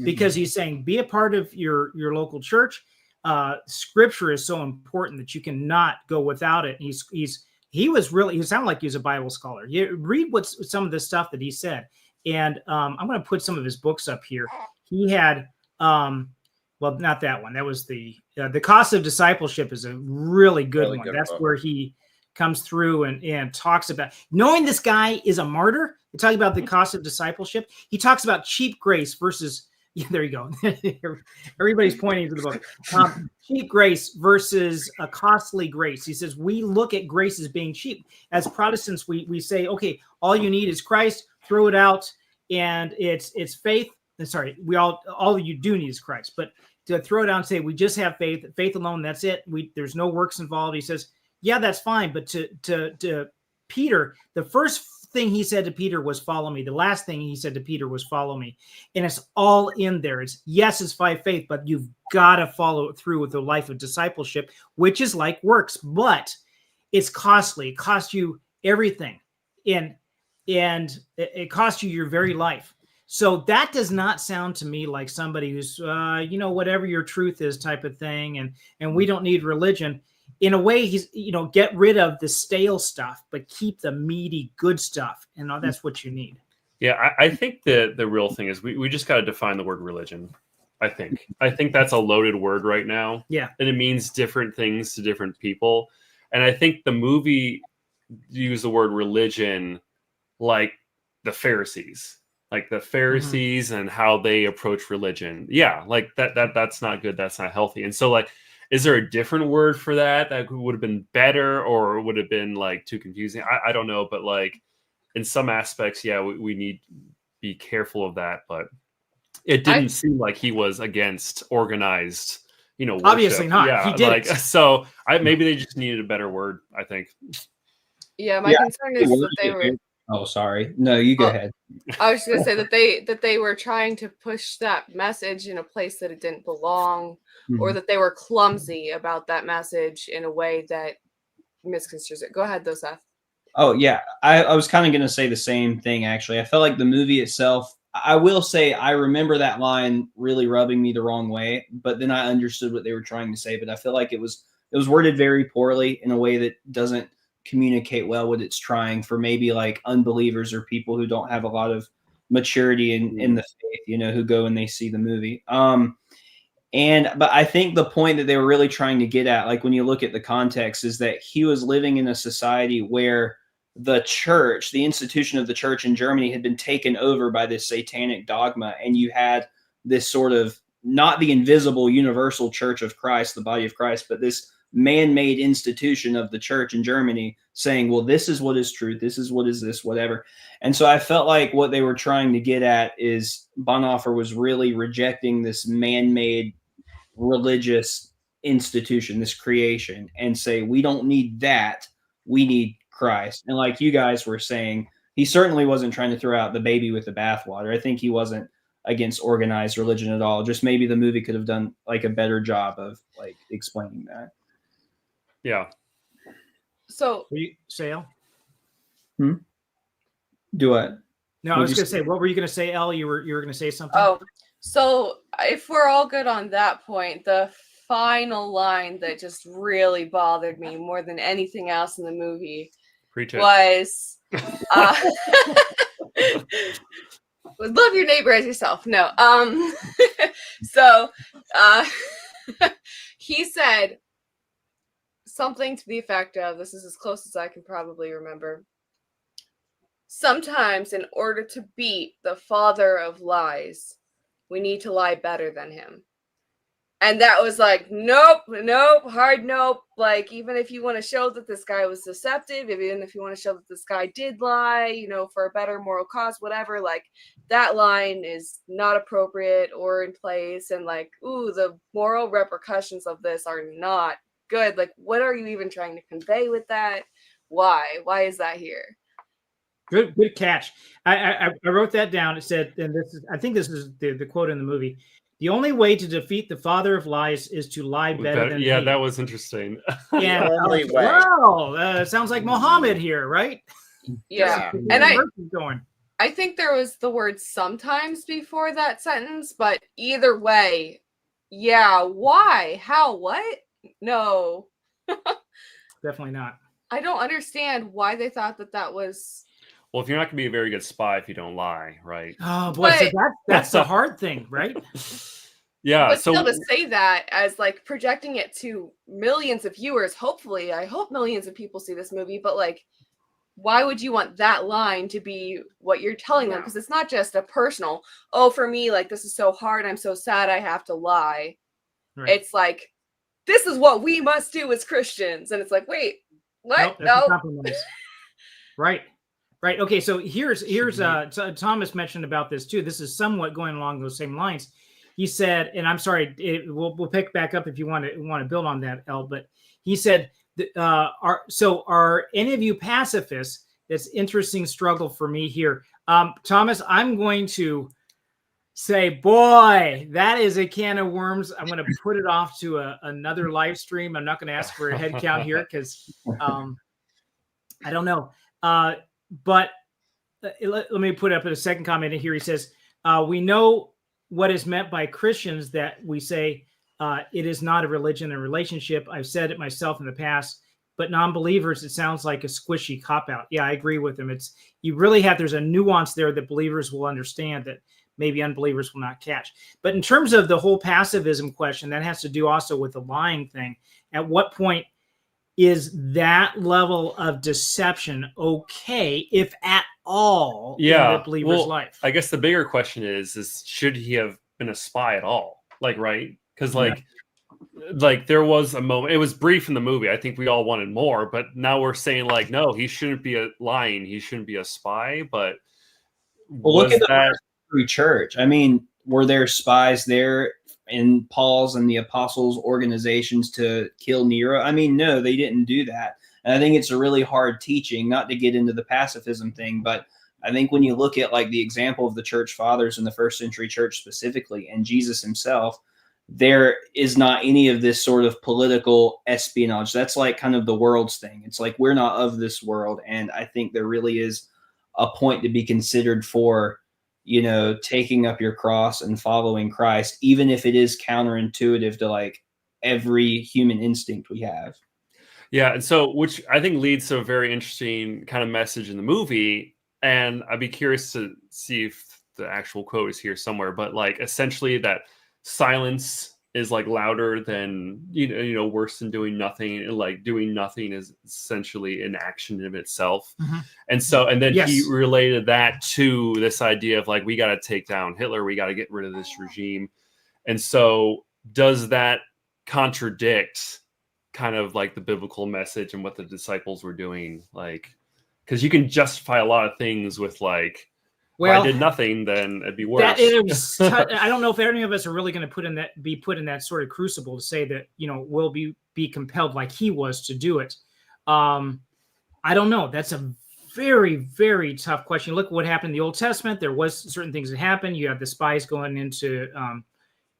because he's saying be a part of your local church. Scripture is so important that you cannot go without it. He sounded like he was a Bible scholar. You read some of the stuff that he said, and I'm going to put some of his books up here. He had well, not that one. That was the Cost of Discipleship is a really good one. That's where he comes through and talks about knowing this guy is a martyr. He's talking about the cost of discipleship. He talks about cheap grace versus, there you go. Everybody's pointing to the book. Cheap grace versus a costly grace. He says, we look at grace as being cheap. As Protestants, we say, okay, all you need is Christ, throw it out. And it's faith. Sorry, all you do need is Christ, but to throw it out and say, we just have faith alone. That's it. There's no works involved. He says, yeah, that's fine. But to Peter, the first thing he said to Peter was follow me. The last thing he said to Peter was follow me. And it's all in there. It's by faith, but you've got to follow it through with the life of discipleship, which is like works, but it's costly. It costs you everything. And it costs you your very life. So that does not sound to me like somebody who's, whatever your truth is type of thing. And we don't need religion. In a way, he's, get rid of the stale stuff, but keep the meaty, good stuff. And that's what you need. Yeah, I think the real thing is we just got to define the word religion. I think that's a loaded word right now. Yeah. And it means different things to different people. And I think the movie used the word religion like the Pharisees. Like the Pharisees and how they approach religion. Yeah, like that's not good. That's not healthy. And so, like, is there a different word for that would have been better, or would have been like too confusing? I don't know, but like in some aspects, yeah, we need to be careful of that. But it didn't seem like he was against organized, worship. Obviously not. Yeah, he did. Like, so maybe they just needed a better word, I think. Yeah, my concern is that they were. Oh, sorry. No, you go ahead. I was just gonna say that they were trying to push that message in a place that it didn't belong, or that they were clumsy about that message in a way that misconstrues it. Go ahead, though, Seth. Oh yeah, I was kind of gonna say the same thing actually. I felt like the movie itself. I will say I remember that line really rubbing me the wrong way, but then I understood what they were trying to say. But I feel like it was worded very poorly in a way that doesn't communicate well what it's trying for maybe like unbelievers or people who don't have a lot of maturity in the faith, who go and they see the movie. But I think the point that they were really trying to get at, like when you look at the context, is that he was living in a society where the church, the institution of the church in Germany, had been taken over by this satanic dogma. And you had this sort of, not the invisible universal church of Christ, the body of Christ, but this man-made institution of the church in Germany saying, well, this is what is truth. This is what is this, whatever. And so I felt like what they were trying to get at is Bonhoeffer was really rejecting this man-made religious institution, this creation, and say, we don't need that. We need Christ. And like you guys were saying, he certainly wasn't trying to throw out the baby with the bathwater. I think he wasn't against organized religion at all. Just maybe the movie could have done like a better job of like explaining that. Yeah. So say L? Do what? No, I was going to say, what were you going to say, L? You were going to say something? Oh, so if we're all good on that point, the final line that just really bothered me more than anything else in the movie Preach it. was love your neighbor as yourself. No. So he said something to the effect of, this is as close as I can probably remember. Sometimes in order to beat the father of lies, we need to lie better than him. And that was like, nope, hard nope. Like, even if you want to show that this guy was deceptive, even if you want to show that this guy did lie, for a better moral cause, whatever, like, that line is not appropriate or in place. And like, ooh, the moral repercussions of this are not good. Like, what are you even trying to convey with that? Why? Why is that here? Good catch. I wrote that down. It said, and I think this is the quote in the movie. The only way to defeat the father of lies is to lie better than yeah, he. that was interesting. Yeah, Only way. Wow, sounds like Muhammad here, right? Yeah, and I think there was the word sometimes before that sentence, but either way, yeah. Why? How? What? No. Definitely not. I don't understand why they thought that was. Well, if you're not going to be a very good spy if you don't lie, right? Oh boy, so that's the hard thing, right? Yeah. But still, to say that as like projecting it to millions of viewers, hopefully, I hope millions of people see this movie. But like, why would you want that line to be what you're telling them? Because it's not just a personal. Oh, for me, like this is so hard. I'm so sad. I have to lie. Right. It's like, this is what we must do as Christians, and it's like, wait, what? No. Right. Right. Okay. So here's Thomas mentioned about this too. This is somewhat going along those same lines. He said, and I'm sorry, we'll pick back up if you want to build on that, El. But he said, are any of you pacifists? That's interesting struggle for me here, Thomas. I'm going to say, boy, that is a can of worms. I'm going to put it off to another live stream. I'm not going to ask for a head count here because I don't know. But let me put up a second comment in here. He says, we know what is meant by Christians that we say it is not a religion and relationship. I've said it myself in the past, but non-believers, it sounds like a squishy cop-out. Yeah, I agree with him. There's a nuance there that believers will understand that maybe unbelievers will not catch. But in terms of the whole pacifism question, that has to do also with the lying thing. At what point is that level of deception okay, if at all, in the believer's life? I guess the bigger question is should he have been a spy at all? Like, right? Because like there was a moment, it was brief in the movie. I think we all wanted more, but now we're saying like, no, he shouldn't be lying. He shouldn't be a spy. But look at the church. I mean, were there spies there in Paul's and the apostles' organizations to kill Nero? I mean, no, they didn't do that. And I think it's a really hard teaching, not to get into the pacifism thing, but I think when you look at like the example of the church fathers in the first century church specifically, and Jesus himself, there is not any of this sort of political espionage. That's like kind of the world's thing. It's like, we're not of this world. And I think there really is a point to be considered for, taking up your cross and following Christ, even if it is counterintuitive to like every human instinct we have. Yeah. And so, which I think leads to a very interesting kind of message in the movie. And I'd be curious to see if the actual quote is here somewhere, but like essentially that silence is like louder than, worse than doing nothing. Like doing nothing is essentially an action in itself. Mm-hmm. And then he related that to this idea of like, we got to take down Hitler. We got to get rid of this regime. And so does that contradict kind of like the biblical message and what the disciples were doing? Like, because you can justify a lot of things with like, if I did nothing, then it'd be worse. I don't know if any of us are really going to be put in that sort of crucible to say that, we'll be compelled like he was to do it. I don't know. That's a very, very tough question. Look what happened in the Old Testament. There was certain things that happened. You have the spies going into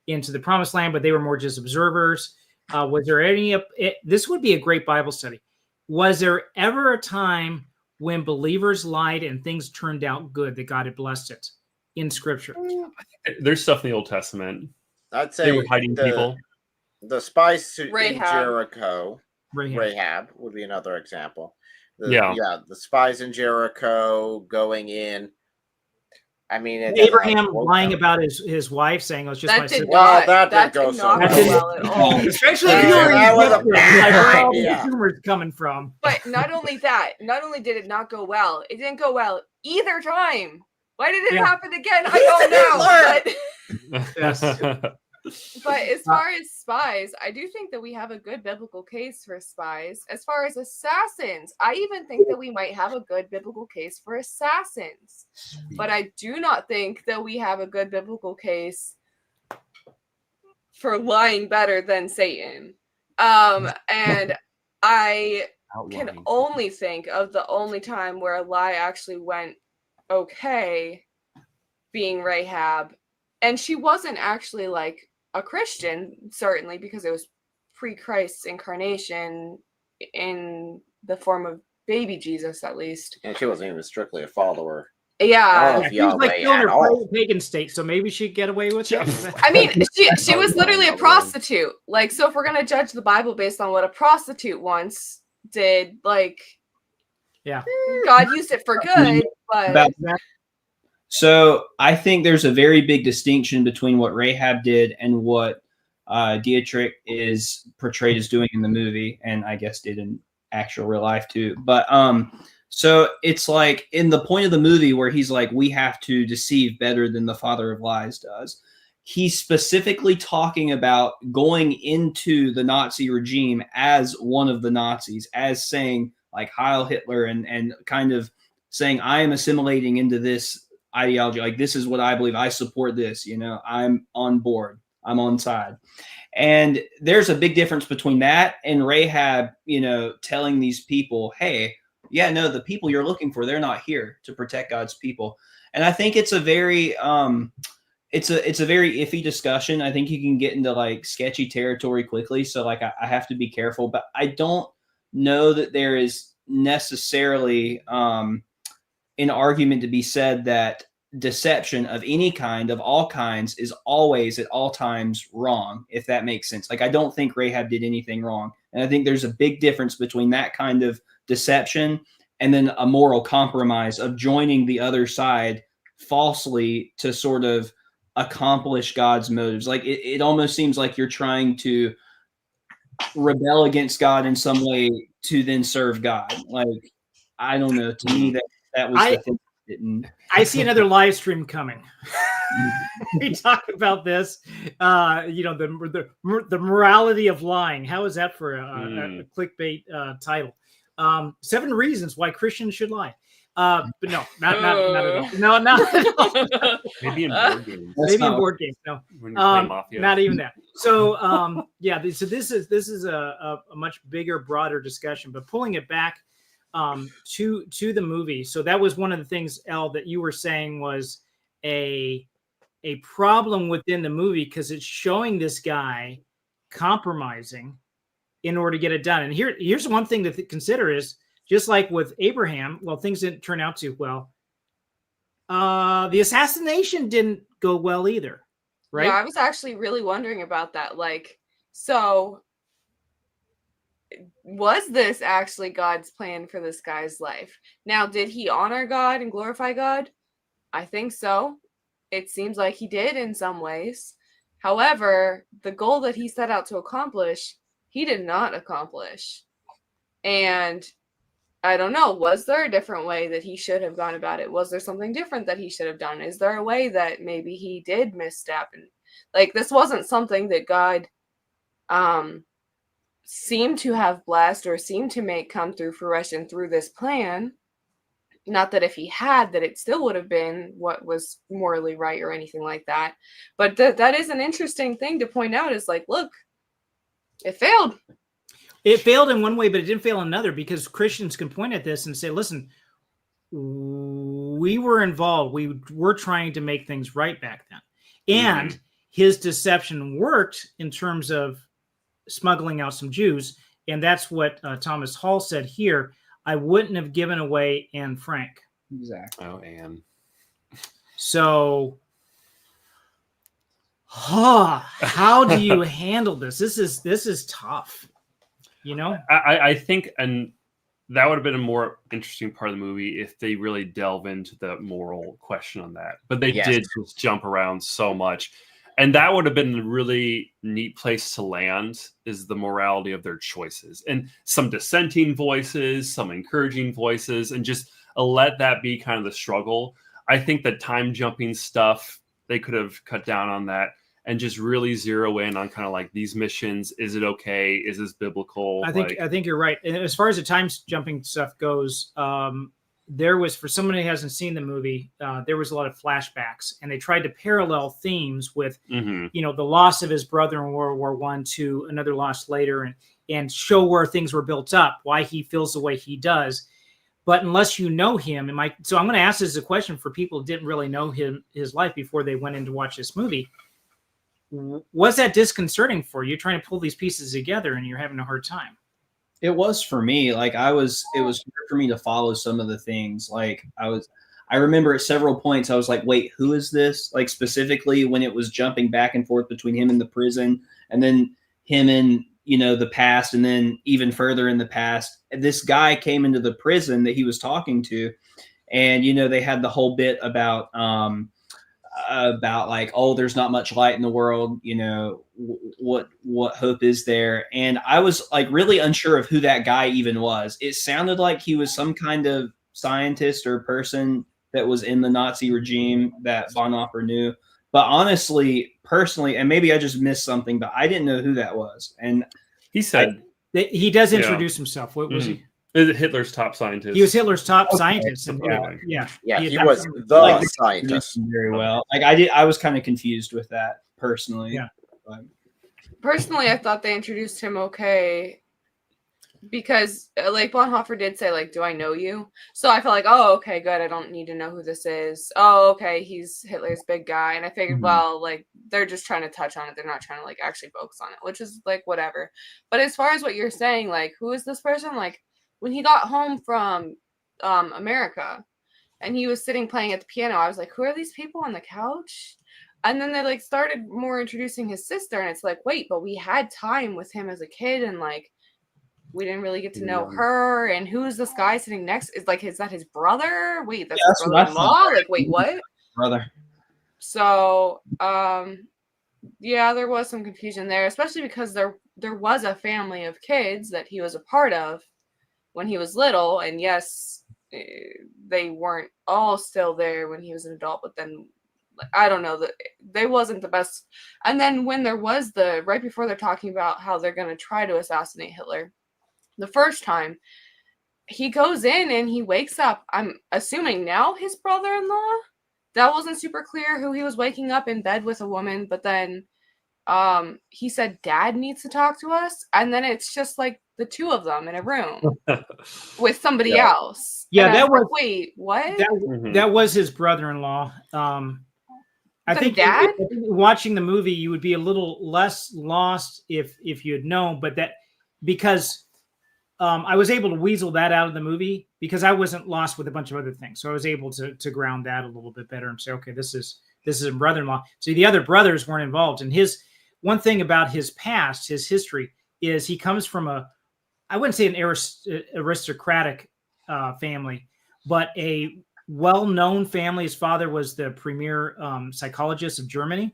the promised land, but they were more just observers. Was there any? This would be a great Bible study. Was there ever a time when believers lied and things turned out good, that God had blessed it in Scripture? There's stuff in the Old Testament. I'd say they were hiding people. The spies in Rahab. Jericho. Rahab. Rahab would be another example. Yeah. The spies in Jericho going in. I mean, it Abraham lying about his wife, saying it was just That my did sister. not- that that didn't go did so not well. go well at all. Especially Yeah, if you were that was a like, bad where all idea. the humor's coming from. But not only that, not only did it not go well, it didn't go well either time. Why did it Yeah. happen again? I don't know. Yes. But as far as spies, I do think that we have a good biblical case for spies. As far as assassins, I even think that we might have a good biblical case for assassins. But I do not think that we have a good biblical case for lying better than Satan. And I can only think of the only time where a lie actually went okay being Rahab. And she wasn't actually like a Christian, certainly, because it was pre-Christ's incarnation in the form of baby Jesus, at least. And she wasn't even strictly a follower. Yeah. Of She was like Yahweh still in at her all. pagan state, so maybe she'd get away with it. I mean, she was literally a prostitute. Like, so if we're gonna judge the Bible based on what a prostitute once did, like, yeah, God used it for good, but So I think there's a very big distinction between what Rahab did and what Dietrich is portrayed as doing in the movie, and I guess did in actual real life too. But so it's like in the point of the movie where he's like, we have to deceive better than the father of lies does. He's specifically talking about going into the Nazi regime as one of the Nazis, as saying like Heil Hitler, and kind of saying, I am assimilating into this ideology. Like, this is what I believe. I support this, you know, I'm on board. I'm on side. And there's a big difference between that and Rahab, you know, telling these people, hey, yeah, no, the people you're looking for, they're not here to protect God's people. And I think it's a very, it's a very iffy discussion. I think you can get into like sketchy territory quickly. So like, I have to be careful, but I don't know that there is necessarily, an argument to be said that deception of any kind, of all kinds, is always at all times wrong, if that makes sense. Like, I don't think Rahab did anything wrong. And I think there's a big difference between that kind of deception and then a moral compromise of joining the other side falsely to sort of accomplish God's motives. Like, it almost seems like you're trying to rebel against God in some way to then serve God. Like, I don't know. To me, that was the thing that didn't. I see another live stream coming. We talk about this, you know, the morality of lying. How is that for a clickbait title? 7 reasons why Christians should lie. But no, not at all. No, not at all. Maybe in board games. Maybe in board games. No, When you're playing Mafia. not even that. So yeah, so this is a much bigger, broader discussion. But pulling it back to the movie. So that was one of the things, Elle, that you were saying was a problem within the movie, because it's showing this guy compromising in order to get it done. And here's one thing to consider is, just like with Abraham, well, things didn't turn out too well. The assassination didn't go well either, right? Yeah, I was actually really wondering about that. Like, so was this actually God's plan for this guy's life? Now, did he honor God and glorify God? I think so. It seems like he did in some ways. However, the goal that he set out to accomplish, he did not accomplish. And I don't know, was there a different way that he should have gone about it? Was there something different that he should have done? Is there a way that maybe he did misstep? And like, this wasn't something that God seemed to have blessed or seemed to make come through fruition through this plan. Not that if he had, that it still would have been what was morally right or anything like that. But that is an interesting thing to point out, is like, look, it failed. It failed in one way, but it didn't fail in another, because Christians can point at this and say, listen, we were involved. We were trying to make things right back then. And his deception worked in terms of smuggling out some Jews. And that's what Thomas Hall said here. I wouldn't have given away Anne Frank. Exactly. Oh, Anne. So How do you handle this? This is tough. You know, I think, and that would have been a more interesting part of the movie if they really delve into the moral question on that. But they did just jump around so much. And that would have been a really neat place to land, is the morality of their choices. And some dissenting voices, some encouraging voices, and just let that be kind of the struggle. I think the time jumping stuff, they could have cut down on that and just really zero in on kind of like these missions. Is it okay? Is this biblical? I think you're right. And as far as the time jumping stuff goes, there was, for someone who hasn't seen the movie, there was a lot of flashbacks, and they tried to parallel themes with, you know, the loss of his brother in World War I to another loss later, and show where things were built up, why he feels the way he does. But unless you know him, so I'm going to ask this as a question for people who didn't really know his life before they went in to watch this movie. Was that disconcerting for you, trying to pull these pieces together and you're having a hard time? It was for me. Like it was hard for me to follow some of the things. Like I remember at several points I was like, wait, who is this? Like specifically when it was jumping back and forth between him and the prison, and then him in, you know, the past, and then even further in the past, this guy came into the prison that he was talking to. And, you know, they had the whole bit about like, oh, there's not much light in the world, you know, what hope is there? And I was like really unsure of who that guy even was. It sounded like he was some kind of scientist or person that was in the Nazi regime that Bonhoeffer knew. But honestly, personally, and maybe I just missed something, but I didn't know who that was. And he said he does introduce himself. What was he? Hitler's top scientist. He was Hitler's top scientist. And he was the scientist. Very well. Like I was kind of confused with that personally. Yeah. But. Personally, I thought they introduced him okay, because like Bonhoeffer did say, like, do I know you? So I felt like, oh, okay, good. I don't need to know who this is. Oh, okay, he's Hitler's big guy. And I figured, well, like, they're just trying to touch on it. They're not trying to like actually focus on it, which is like whatever. But as far as what you're saying, like, who is this person? Like, when he got home from America and he was sitting playing at the piano, I was like, who are these people on the couch? And then they like started more introducing his sister, and it's like, wait, but we had time with him as a kid, and like we didn't really get to know her. And who is this guy sitting next? Is that his brother? Wait, that's his brother-in-law? Like, wait, what? Brother. So yeah, there was some confusion there, especially because there was a family of kids that he was a part of when he was little, and yes, they weren't all still there when he was an adult, but then I don't know, that they wasn't the best. And then when there was right before they're talking about how they're going to try to assassinate Hitler, the first time he goes in and he wakes up, I'm assuming now his brother-in-law. That wasn't super clear who he was waking up in bed with a woman, but then he said Dad needs to talk to us, and then it's just like the two of them in a room with somebody else. Yeah, that was like, wait, what? That was his brother-in-law. I think Dad? Watching the movie, you would be a little less lost if you had known, but that because I was able to weasel that out of the movie because I wasn't lost with a bunch of other things, so I was able to ground that a little bit better and say, okay, this is a brother-in-law. So the other brothers weren't involved. And one thing about his past, his history, is he comes from I wouldn't say an aristocratic family, but a well-known family. His father was the premier psychologist of Germany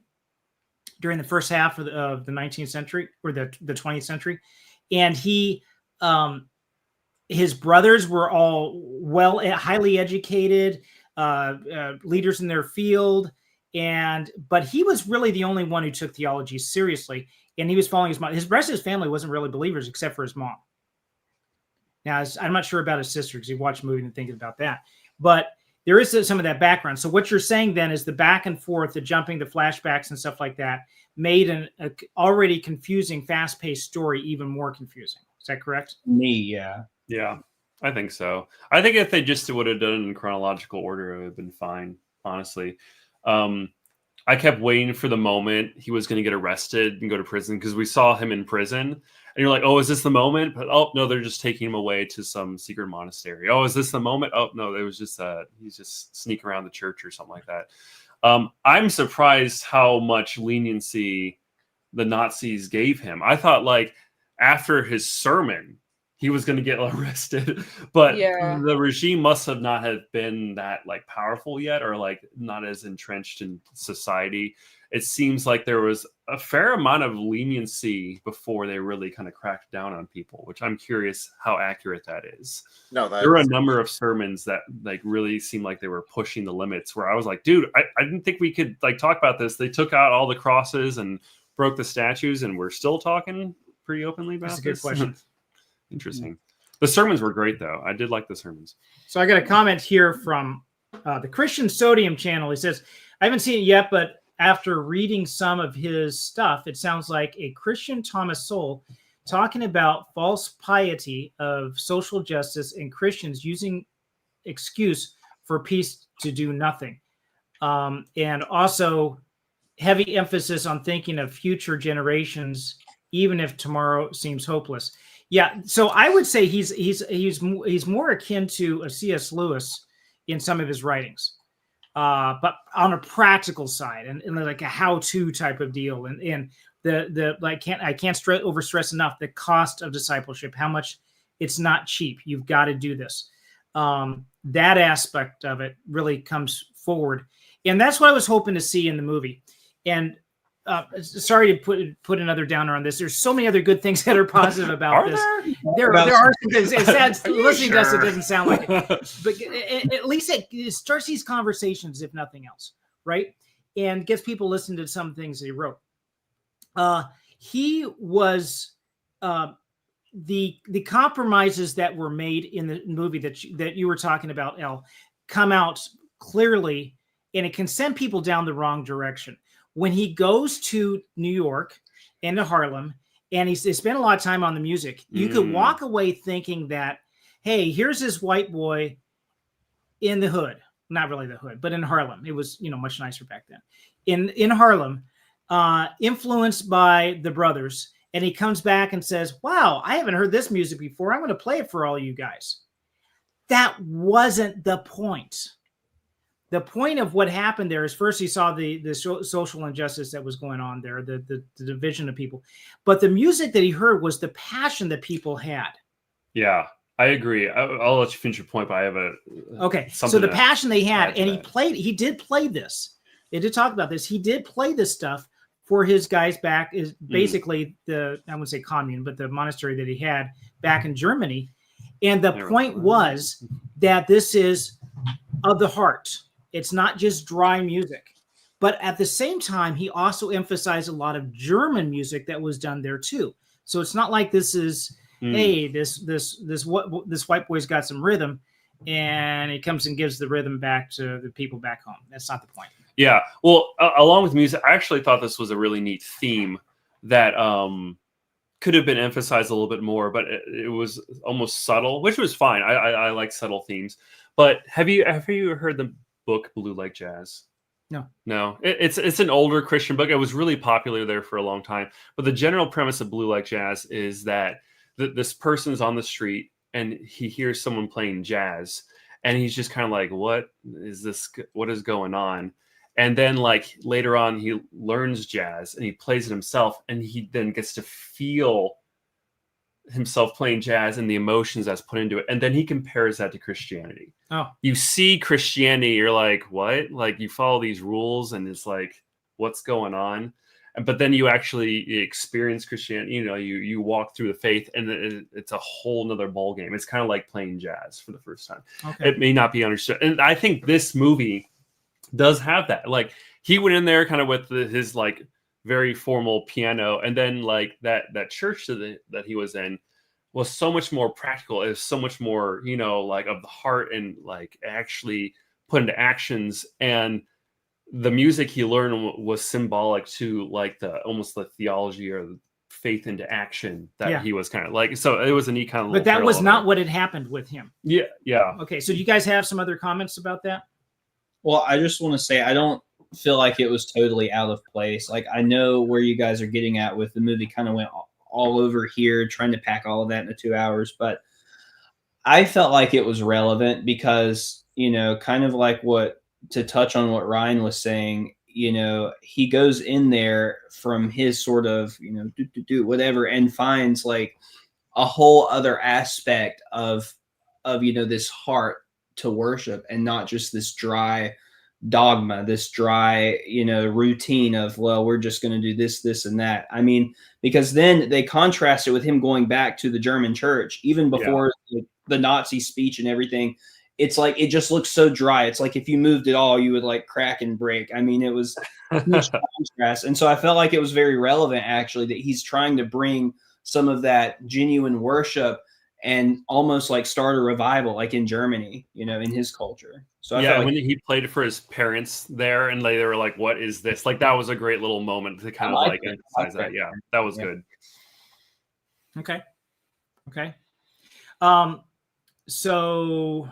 during the first half of the 19th century or the 20th century. And his brothers were all highly educated, leaders in their field. But he was really the only one who took theology seriously, and he was following his mom. His rest of his family wasn't really believers except for his mom. Now, I'm not sure about his sister because he watched the movie and thinking about that. But there is some of that background. So what you're saying then is the back and forth, the jumping, the flashbacks and stuff like that made an already confusing, fast-paced story even more confusing. Is that correct? Me, yeah. Yeah, I think so. I think if they just would have done it in chronological order, it would have been fine, honestly. I kept waiting for the moment he was going to get arrested and go to prison, because we saw him in prison, and you're like, oh, is this the moment? But oh no, they're just taking him away to some secret monastery. Oh, is this the moment? Oh no, it was just he's just sneaking around the church or something like that. I'm surprised how much leniency the Nazis gave him. I thought like after his sermon he was going to get arrested, but the regime must have not have been that like powerful yet, or like not as entrenched in society. It seems like there was a fair amount of leniency before they really kind of cracked down on people, which I'm curious how accurate that is. No, there were a number of sermons that like really seemed like they were pushing the limits, where I was like, dude, I didn't think we could like talk about this. They took out all the crosses and broke the statues, and we're still talking pretty openly about this. That's a good question. Interesting. The sermons were great, though. I did like the sermons. So I got a comment here from the Christian Sodium channel. He says, I haven't seen it yet, but after reading some of his stuff, it sounds like a Christian Thomas Sowell talking about false piety of social justice and Christians using excuse for peace to do nothing. And also heavy emphasis on thinking of future generations, even if tomorrow seems hopeless. Yeah, so I would say he's more akin to a C.S. Lewis in some of his writings, but on a practical side and like a how-to type of deal, and the like I can't overstress enough the cost of discipleship, how much it's not cheap. You've got to do this. That aspect of it really comes forward, and that's what I was hoping to see in the movie. And sorry to put another downer on this. There's so many other good things that are positive about this. There are some things. It's sad. Listening to us, it doesn't sound like it, but at least it starts these conversations, if nothing else, right? And gets people listening to some things he wrote. He was the compromises that were made in the movie that you were talking about, El, come out clearly, and it can send people down the wrong direction. When he goes to New York and to Harlem, and they spent a lot of time on the music, you could walk away thinking that, hey, here's this white boy in the hood, not really the hood, but in Harlem. It was, much nicer back then. In Harlem, influenced by the brothers, and he comes back and says, wow, I haven't heard this music before. I'm going to play it for all you guys. That wasn't the point. The point of what happened there is first he saw the social injustice that was going on there, the division of people. But the music that he heard was the passion that people had. Yeah, I agree. I'll let you finish your point, but I have okay. So the passion they had, and he did play this. It did talk about this. He did play this stuff for his guys back, is basically I wouldn't say commune, but the monastery that he had back in Germany. And the point was that this is of the heart. It's not just dry music, but at the same time, he also emphasized a lot of German music that was done there too. So it's not like this is, hey, this white boy's got some rhythm, and he comes and gives the rhythm back to the people back home. That's not the point. Yeah. Well, along with music, I actually thought this was a really neat theme that could have been emphasized a little bit more, but it was almost subtle, which was fine. I like subtle themes. But have you heard the book Blue Like Jazz? No. It's an older Christian book. It was really popular there for a long time. But the general premise of Blue Like Jazz is that this person's on the street and he hears someone playing jazz, and he's just kind of like, what is this? What is going on? And then like later on, he learns jazz and he plays it himself, and he then gets to feel himself playing jazz and the emotions that's put into it. And then he compares that to Christianity. Oh, you see Christianity, you're like, what? Like you follow these rules and it's like, what's going on? But then you actually experience Christianity, you walk through the faith, and it's a whole nother ball game. It's kind of like playing jazz for the first time. Okay. It may not be understood. And I think this movie does have that. Like he went in there kind of with his like very formal piano, and then like that church that he was in was so much more practical. It was so much more, like of the heart, and like actually put into actions. And the music he learned was symbolic to like almost the theology or the faith into action that he was kind of like. So it was a neat kind of. But that was not what had happened with him. Yeah. Okay, so you guys have some other comments about that? Well, I just want to say I don't feel like it was totally out of place. Like, I know where you guys are getting at with the movie kind of went all over here, trying to pack all of that into 2 hours. But I felt like it was relevant because, you know, kind of like to touch on what Ryan was saying, you know, he goes in there from his sort of, you know, do whatever, and finds like a whole other aspect of, you know, this heart to worship, and not just this dry dogma, this dry, you know, routine of, well, we're just going to do this and that. I mean, because then they contrast it with him going back to the German church, even before the Nazi speech and everything. It's like, it just looks so dry. It's like if you moved it all, you would like crack and break. I mean, it was huge contrast. And so I felt like it was very relevant, actually, that he's trying to bring some of that genuine worship and almost like start a revival, like in Germany, you know, in his culture. So I felt like when he played it for his parents there, and they were like, "What is this?" Like, that was a great little moment to kind of like emphasize that. Yeah, that was good. Okay. So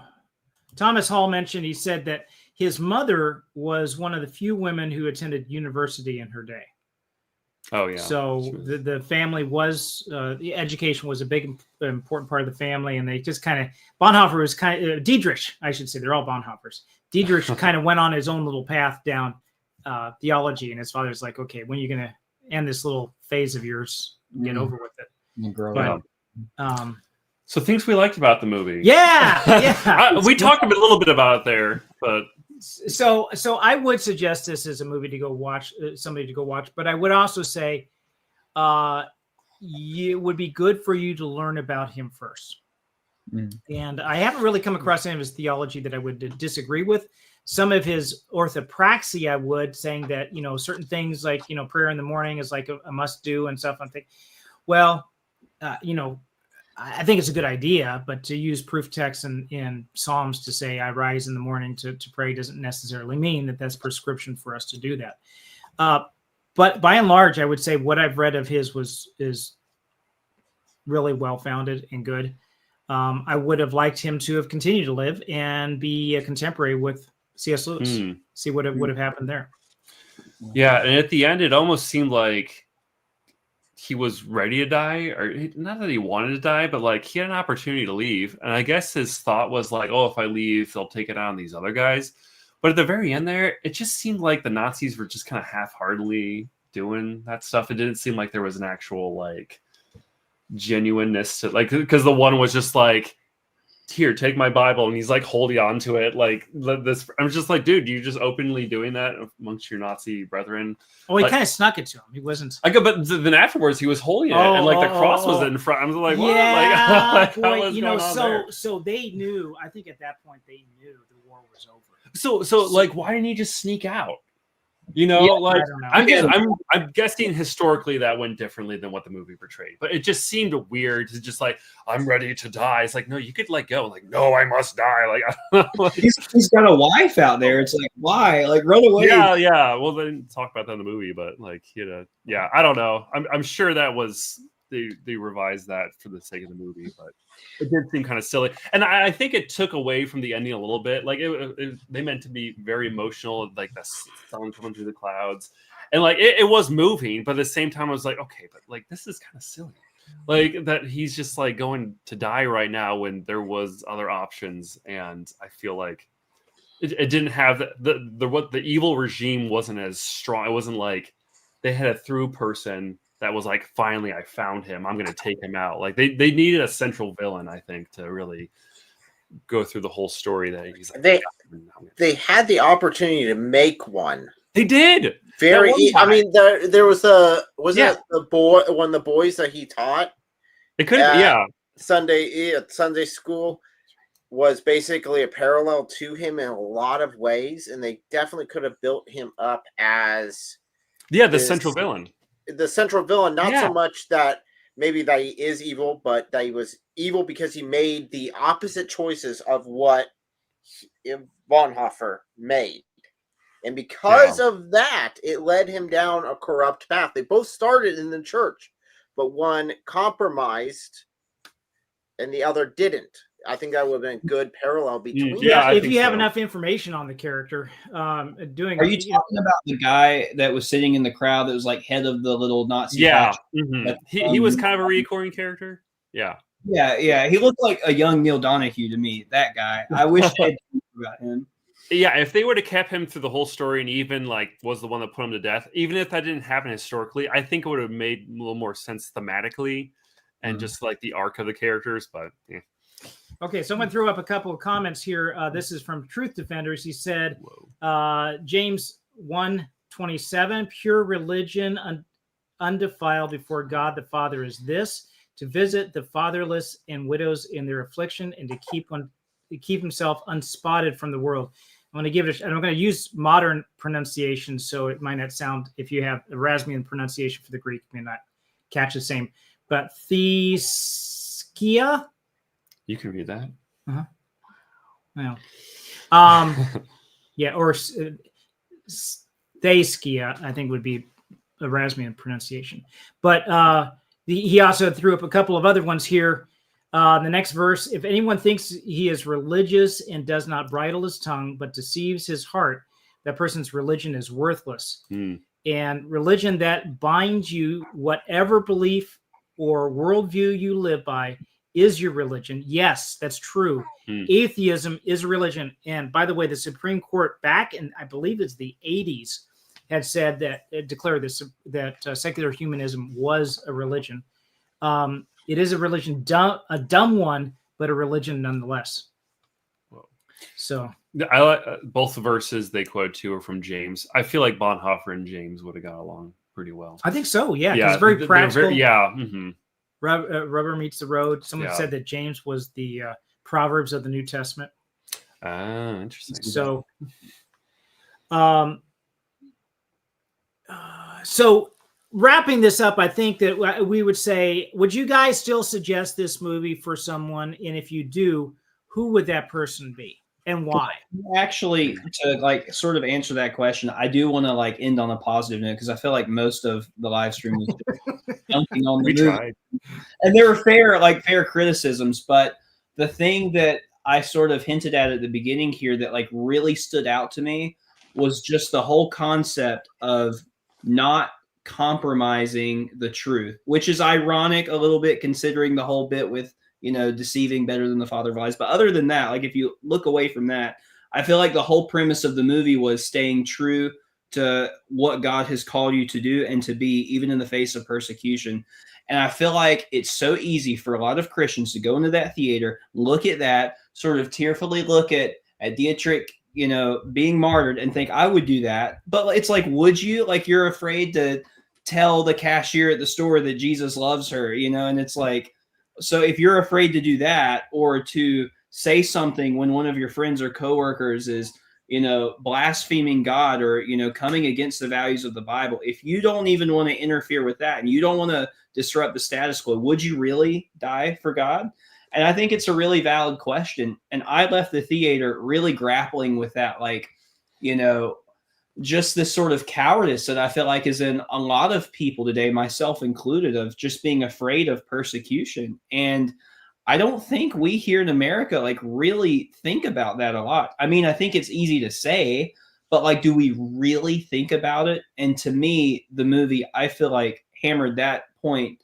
Thomas Hall mentioned, he said that his mother was one of the few women who attended university in her day. Oh yeah. So the family was the education was a big important part of the family, and they just kind of Bonhoeffer was kind of Dietrich, I should say, they're all Bonhoeffers. Dietrich kind of went on his own little path down theology, and his father's like, okay, when are you going to end this little phase of yours? Get over with it. And grow up. So things we liked about the movie. Yeah. We talked a little bit about it there, but so I would suggest this as a movie to go watch, somebody to go watch. But I would also say, it would be good for you to learn about him first. And I haven't really come across any of his theology that I would disagree with. Some of his orthopraxy, I would, saying that, you know, certain things like, you know, prayer in the morning is like a must do and stuff. I'm thinking, well, you know, I think it's a good idea, but to use proof text in Psalms to say I rise in the morning to pray doesn't necessarily mean that that's prescription for us to do that. But by and large, I would say what I've read of his is really well-founded and good. I would have liked him to have continued to live and be a contemporary with C.S. Lewis. See what would have happened there. Yeah, and at the end, it almost seemed like he was ready to die, or not that he wanted to die, but like he had an opportunity to leave. And I guess his thought was like, oh, if I leave, they'll take it on these other guys. But at the very end there, it just seemed like the Nazis were just kind of half-heartedly doing that stuff. It didn't seem like there was an actual like genuineness to, like, because the one was just like, here, take my Bible, and he's like holding on to it like this. I'm just like, dude, you just openly doing that amongst your Nazi brethren? Oh, he like, kind of snuck it to him. He wasn't. I go, but then afterwards he was holding it, and like the cross was in front. I was like, what? Yeah, like, boy, you know, so they knew. I think at that point they knew the war was over. So like, why didn't he just sneak out? You know, Yeah, like I don't know. I'm guessing historically that went differently than what the movie portrayed, but it just seemed weird to just like, I'm ready to die. It's like, no, you could let go. Like, no, I must die. Like, I don't know, like, he's got a wife out there. It's like, why? Like, run away. Yeah. Well, they didn't talk about that in the movie, but like, you know, yeah, I don't know. I'm sure that was they revised that for the sake of the movie, but it did seem kind of silly. And I think it took away from the ending a little bit. Like they meant to be very emotional, like the sun coming through the clouds, and like it was moving, but at the same time I was like, okay, but like this is kind of silly, like that he's just like going to die right now when there was other options. And I feel like it didn't have the evil regime wasn't as strong. It wasn't like they had a through person that was like, finally, I found him. I'm going to take him out. Like they needed a central villain, I think, to really go through the whole story. That he's like, they had the opportunity to make one. They did. I mean, there was it the boy, one of the boys that he taught. It could have, Sunday school was basically a parallel to him in a lot of ways, and they definitely could have built him up as the central villain. The central villain, not so much that maybe that he is evil, but that he was evil because he made the opposite choices of what Bonhoeffer made. And because of that, it led him down a corrupt path. They both started in the church, but one compromised and the other didn't. I think that would have been a good parallel between. Yeah, I if think you have so. enough information on the character, doing. Are you talking about the guy that was sitting in the crowd that was like head of the little Nazi? Yeah, faction? he was kind of a recurring character. Yeah. Yeah. He looked like a young Neil Donahue to me. That guy. I wish they'd talked about him. Yeah, if they would have kept him through the whole story and even like was the one that put him to death, even if that didn't happen historically, I think it would have made a little more sense thematically and just like the arc of the characters. But yeah. Okay, someone threw up a couple of comments here. This is from Truth Defenders. He said, James 1:27, pure religion undefiled before God the Father is this, to visit the fatherless and widows in their affliction and to keep himself unspotted from the world. I'm going to give it, and I'm going to use modern pronunciation, so it might not sound, if you have Erasmian pronunciation for the Greek, it may not catch the same. But Theskia. You can read that. Well, yeah, or Theskia, I think would be Erasmian pronunciation. But he also threw up a couple of other ones here. The next verse, if anyone thinks he is religious and does not bridle his tongue, but deceives his heart, that person's religion is worthless. And religion that binds you, whatever belief or worldview you live by, is your religion. Yes, that's true. Atheism is a religion. And by the way, the Supreme Court back in, I believe it's the 80s, had said that, declared this, that secular humanism was a religion. It is a religion, a dumb one, but a religion nonetheless. So I like both the verses they quote too are from James. I feel like Bonhoeffer and James would have got along pretty well. I think so. Yeah, it's very practical. Mm-hmm. Rubber meets the road. Someone said that James was the Proverbs of the New Testament. Interesting. So, so wrapping this up, I think that we would say, would you guys still suggest this movie for someone? And if you do, who would that person be and why? Actually, to like sort of answer that question, I do want to like end on a positive note because I feel like most of the live stream was jumping on the movie. And there were fair criticisms, but the thing that I sort of hinted at the beginning here that like really stood out to me was just the whole concept of not compromising the truth, which is ironic a little bit considering the whole bit with, deceiving better than the father of lies. But other than that, like if you look away from that, I feel like the whole premise of the movie was staying true to what God has called you to do and to be, even in the face of persecution. And I feel like it's so easy for a lot of Christians to go into that theater, look at that, sort of tearfully look at Dietrich, being martyred and think I would do that. But it's like, would you? Like, you're afraid to tell the cashier at the store that Jesus loves her, and it's like, so if you're afraid to do that or to say something when one of your friends or coworkers is, blaspheming God or, coming against the values of the Bible, if you don't even want to interfere with that and you don't want to disrupt the status quo, would you really die for God? And I think it's a really valid question. And I left the theater really grappling with that, like, just this sort of cowardice that I feel like is in a lot of people today, myself included, of just being afraid of persecution. And I don't think we here in America like really think about that a lot. I mean, I think it's easy to say, but like, do we really think about it? And to me, the movie, I feel like hammered that point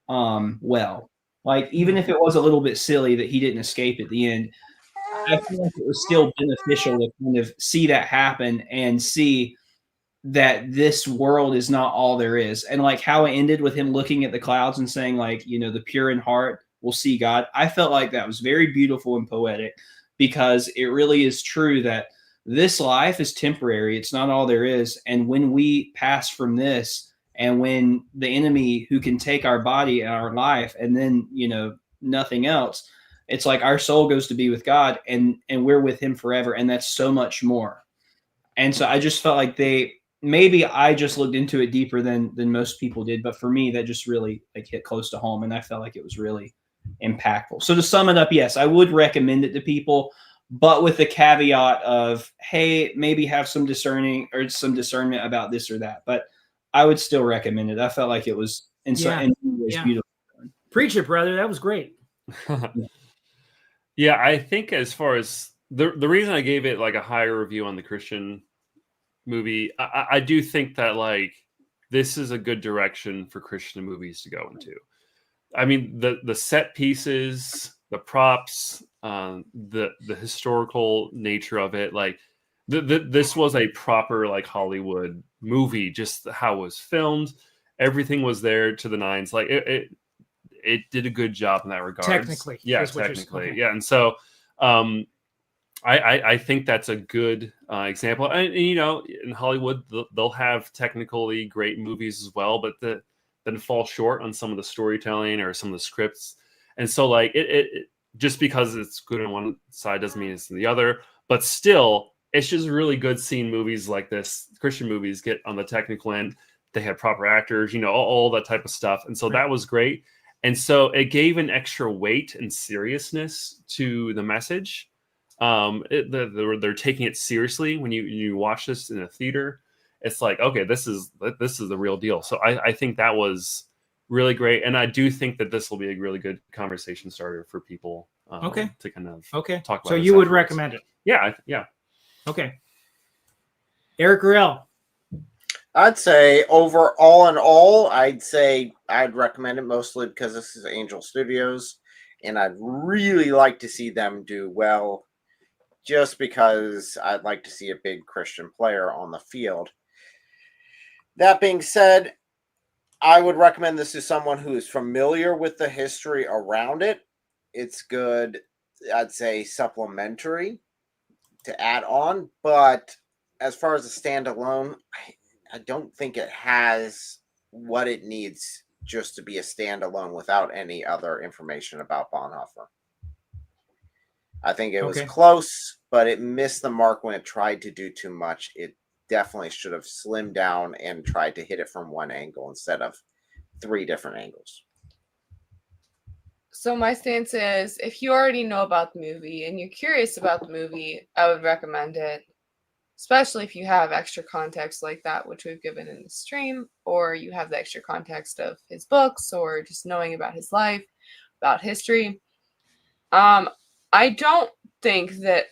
well. Like, even if it was a little bit silly that he didn't escape at the end, I feel like it was still beneficial to kind of see that happen and see that this world is not all there is. And like how it ended with him looking at the clouds and saying like, the pure in heart will see God. I felt like that was very beautiful and poetic because it really is true that this life is temporary. It's not all there is. And when we pass from this and when the enemy who can take our body and our life and then, nothing else, it's like our soul goes to be with God and we're with him forever. And that's so much more. And so I just felt like maybe I just looked into it deeper than most people did. But for me, that just really like hit close to home. And I felt like it was really impactful. So to sum it up, yes, I would recommend it to people, but with the caveat of, hey, maybe have some discernement about this or that. But I would still recommend it. I felt like it was in some ways beautiful. Preach it, brother. That was great. Yeah, I think as far as the reason I gave it like a higher review on the Christian movie, I do think that like this is a good direction for Christian movies to go into. I mean, the set pieces, the props, the historical nature of it, like this was a proper like Hollywood movie. Just how it was filmed, everything was there to the nines. Like it did a good job in that regard. Technically, yeah, technically, yeah. And so, I think that's a good example. And you know, in Hollywood, they'll have technically great movies as well, but then fall short on some of the storytelling or some of the scripts. And so, like it just because it's good on one side doesn't mean it's in the other. But still, it's just really good seeing movies like this. Christian movies get on the technical end. They have proper actors, you know, all that type of stuff. And so that was great. And so it gave an extra weight and seriousness to the message. They're taking it seriously when you watch this in a theater. It's like, okay, this is the real deal. So I think that was really great, and I do think that this will be a really good conversation starter for people. To kind of talk about. So you would recommend it? Yeah, yeah. Okay. Eric Riel. I'd say overall in all, I'd say I'd recommend it mostly because this is Angel Studios, and I'd really like to see them do well, just because I'd like to see a big Christian player on the field. That being said, I would recommend this to someone who is familiar with the history around it. It's good, I'd say, supplementary to add on, but as far as a standalone, I don't think it has what it needs just to be a standalone without any other information about Bonhoeffer. I think it was close, but it missed the mark when it tried to do too much. It definitely should have slimmed down and tried to hit it from one angle instead of 3 different angles. So my stance is, if you already know about the movie and you're curious about the movie, I would recommend it. Especially if you have extra context like that, which we've given in the stream, or you have the extra context of his books, or just knowing about his life, about history. I don't think that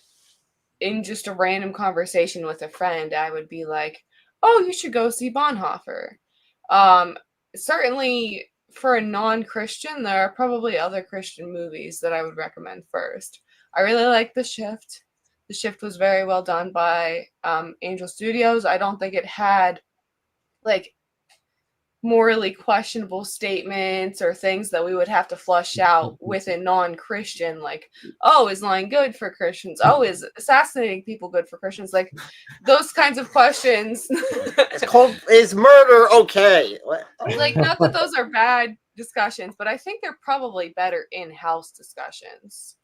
in just a random conversation with a friend, I would be like, oh, you should go see Bonhoeffer. Certainly for a non-Christian, there are probably other Christian movies that I would recommend first. I really like The Shift. The Shift was very well done by Angel Studios. I don't think it had like morally questionable statements or things that we would have to flush out with a non-Christian, like, oh, is lying good for Christians? Oh, is assassinating people good for Christians? Like those kinds of questions. Is murder okay? Like, not that those are bad discussions, but I think they're probably better in-house discussions.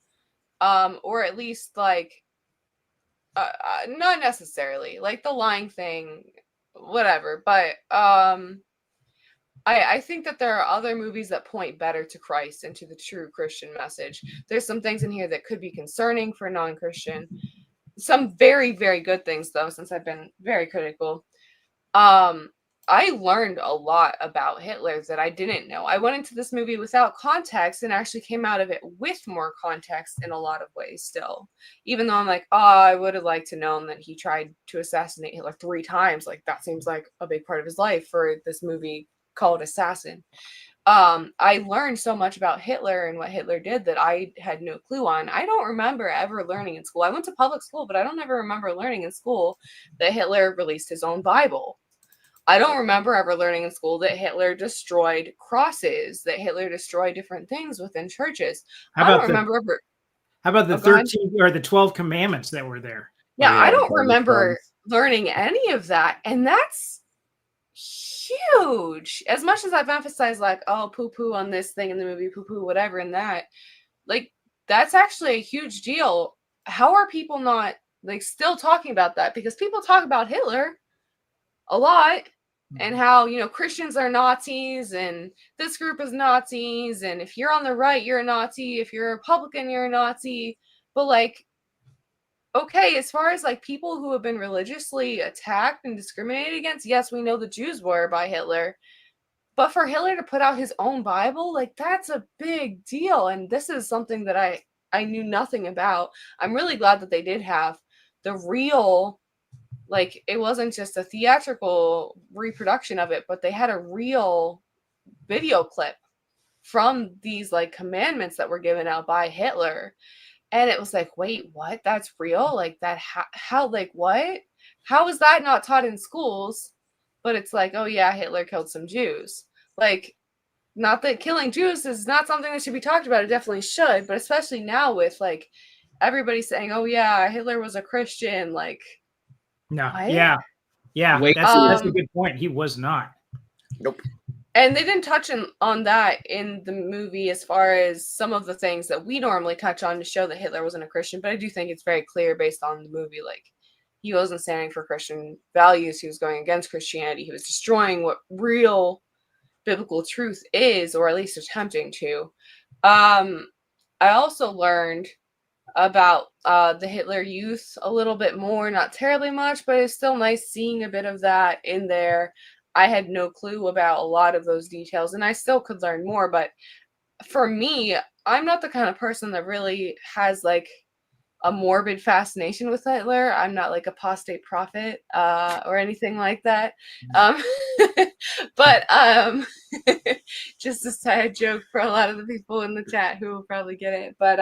Or at least like not necessarily like the lying thing, whatever, but I think that there are other movies that point better to Christ and to the true Christian message. There's some things in here that could be concerning for non-Christian. Some very, very good things, though, since I've been very critical. I learned a lot about Hitler that I didn't know. I went into this movie without context and actually came out of it with more context in a lot of ways still. Even though I'm like, oh, I would have liked to know that he tried to assassinate Hitler 3 times. Like, that seems like a big part of his life for this movie called Assassin. I learned so much about Hitler and what Hitler did that I had no clue on. I don't remember ever learning in school. I went to public school, but I don't ever remember learning in school that Hitler released his own Bible. I don't remember ever learning in school that Hitler destroyed crosses, that Hitler destroyed different things within churches. How about the 13 or the 12 commandments that were there? Yeah, I don't remember learning any of that. And that's huge. As much as I've emphasized, like, oh, poo-poo on this thing in the movie, poo-poo, whatever, and that, like, that's actually a huge deal. How are people not, like, still talking about that? Because people talk about Hitler a lot. And how, you know, Christians are Nazis and this group is Nazis. And if you're on the right, you're a Nazi. If you're a Republican, you're a Nazi. But like, okay, as far as like people who have been religiously attacked and discriminated against, yes, we know the Jews were by Hitler. But for Hitler to put out his own Bible, like that's a big deal. And this is something that I I knew nothing about. I'm really glad that they did have the real, like, it wasn't just a theatrical reproduction of it, but they had a real video clip from these like commandments that were given out by Hitler. And it was like, wait, what? That's real? Like that? How like, what? How is that not taught in schools? But it's like, oh yeah, Hitler killed some Jews. Like, not that killing Jews is not something that should be talked about. It definitely should, but especially now with like everybody saying, oh yeah, Hitler was a Christian. Like, no, what? yeah, Wait, that's a good point. He was not. Nope. And they didn't touch on that in the movie as far as some of the things that we normally touch on to show that Hitler wasn't a Christian. But I do think it's very clear based on the movie, like, he wasn't standing for Christian values. He was going against Christianity. He was destroying what real biblical truth is, or at least attempting to. I also learned about the Hitler Youth a little bit more, not terribly much, but it's still nice seeing a bit of that in there. I had no clue about a lot of those details, and I still could learn more. But for me, I'm not the kind of person that really has like a morbid fascination with Hitler. I'm not like apostate prophet or anything like that. But just a side joke for a lot of the people in the chat who will probably get it. But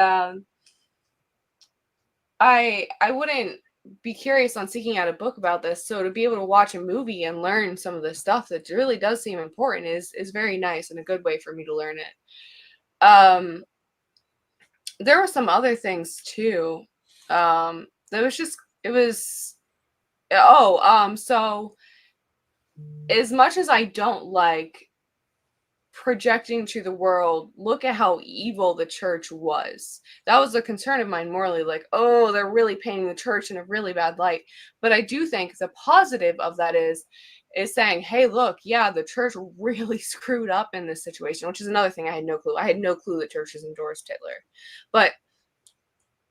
I wouldn't be curious on seeking out a book about this. So to be able to watch a movie and learn some of this stuff that really does seem important is very nice and a good way for me to learn it. There were some other things too. So as much as I don't like projecting to the world, look at how evil the church was. That was a concern of mine morally, like, oh, they're really painting the church in a really bad light. But I do think the positive of that is saying, hey, look, yeah, the church really screwed up in this situation, which is another thing I had no clue. I had no clue that churches endorsed Hitler. But,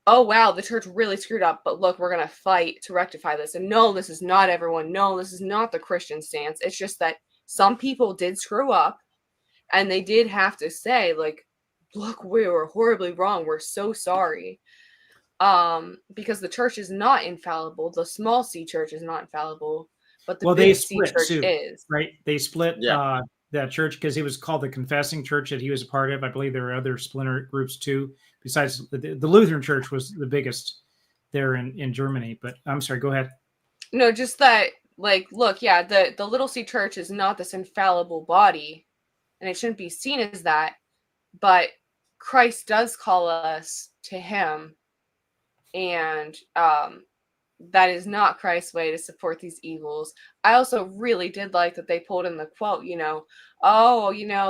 oh, wow, the church really screwed up, but look, we're going to fight to rectify this. And no, this is not everyone. No, this is not the Christian stance. It's just that some people did screw up. And they did have to say, like, look, we were horribly wrong. We're so sorry. Because the church is not infallible. The small C church is not infallible. But the big C church is. Right? They split that church because it was called the Confessing Church that he was a part of. I believe there were other splinter groups too. Besides, the Lutheran Church was the biggest there in Germany. But I'm sorry, go ahead. No, just that, like, look, yeah, the little C church is not this infallible body. And it shouldn't be seen as that, but Christ does call us to him, and that is not Christ's way to support these evils. I also really did like that they pulled in the quote,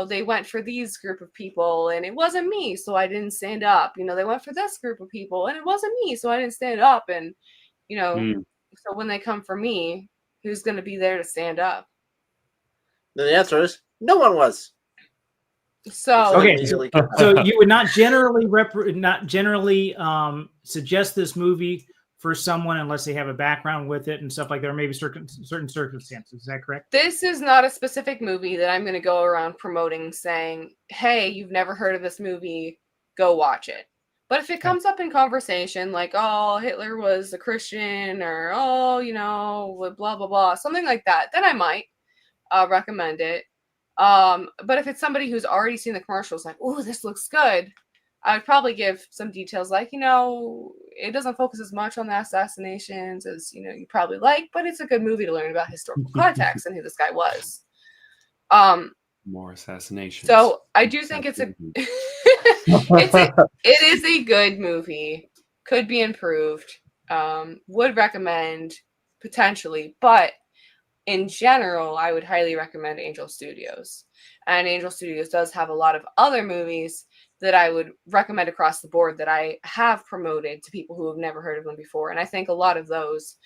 they went for these group of people, and it wasn't me, so I didn't stand up. They went for this group of people, and it wasn't me, so I didn't stand up. And, so when they come for me, who's going to be there to stand up? Then the answer is no one was. So okay, so you would not generally suggest this movie for someone unless they have a background with it and stuff like that, or maybe certain circumstances. Is that correct? This is not a specific movie that I'm going to go around promoting, saying, "Hey, you've never heard of this movie? Go watch it." But if it comes up in conversation, like, "Oh, Hitler was a Christian," or "Oh, blah blah blah," something like that, then I might recommend it. But if it's somebody who's already seen the commercials, like, "Oh, this looks good," I would probably give some details, like, it doesn't focus as much on the assassinations as you probably like, but it's a good movie to learn about historical context and who this guy was. More assassinations. So I do think it is a good movie. Could be improved. Would recommend potentially, but in general, I would highly recommend Angel Studios. And Angel Studios does have a lot of other movies that I would recommend across the board that I have promoted to people who have never heard of them before. And I think a lot of those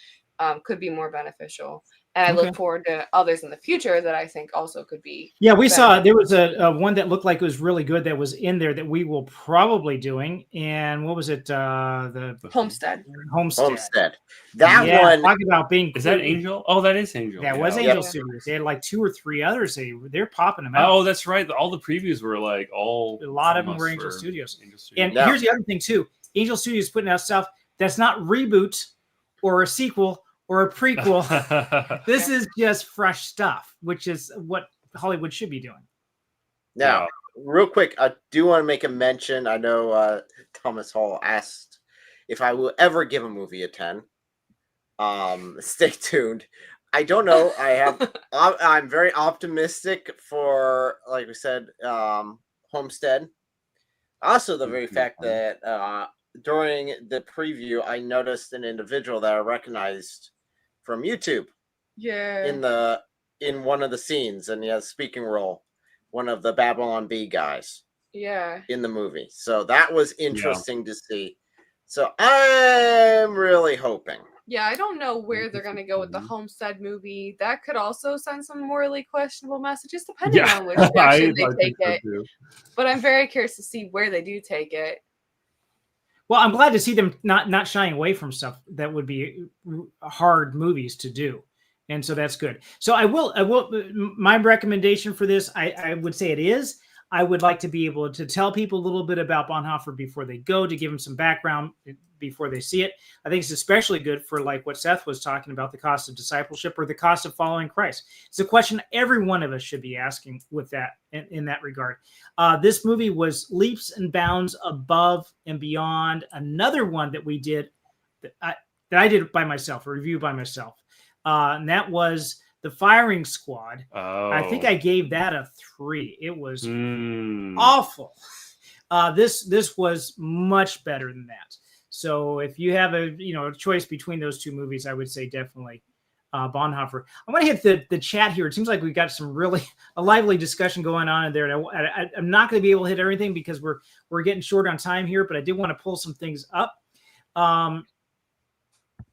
could be more beneficial. And I Okay. look forward to others in the future that I think also could be. Yeah, we better. saw there was a one that looked like it was really good that was in there that we will probably doing. And what was it? The Homestead. Homestead. That Yeah, one. talk about being. Is that Angel? Oh, that is Angel. That yeah. was Yep. Angel Studios. They had like 2 or 3 others. They're popping them out. Oh, that's right. All the previews were like all. A lot of them almost were Angel for Studios. Angel Studios. And here's the other thing too: Angel Studios putting out stuff that's not reboot or a sequel or a prequel. This is just fresh stuff, which is what Hollywood should be doing. Now, real quick, I do want to make a mention. I know Thomas Hall asked if I will ever give a movie a 10. Stay tuned. I don't know. I'm very optimistic for, like we said, Homestead. Also, the very fact that during the preview, I noticed an individual that I recognized from YouTube. Yeah. In one of the scenes, and he has a speaking role, one of the Babylon Bee guys. Yeah. In the movie. So that was interesting to see. So I'm really hoping. Yeah, I don't know where they're going to go with the Homestead movie. That could also send some morally questionable messages, depending on which direction they take it. But I'm very curious to see where they do take it. Well, I'm glad to see them not shying away from stuff that would be hard movies to do. And so that's good. So I will, my recommendation for this, I would say it is, I would like to be able to tell people a little bit about Bonhoeffer before they go, to give them some background before they see it. I think it's especially good for like what Seth was talking about, the cost of discipleship or the cost of following Christ. It's a question every one of us should be asking with that in that regard. This movie was leaps and bounds above and beyond another one that we did that I did by myself, a review by myself. And that was The Firing Squad. I think I gave that a 3. It was awful. This was much better than that. So if you have a choice between those 2 movies, I would say definitely Bonhoeffer. I want to hit the chat here. It seems like we've got some really a lively discussion going on in there. And I'm not going to be able to hit everything because we're getting short on time here, but I did want to pull some things up.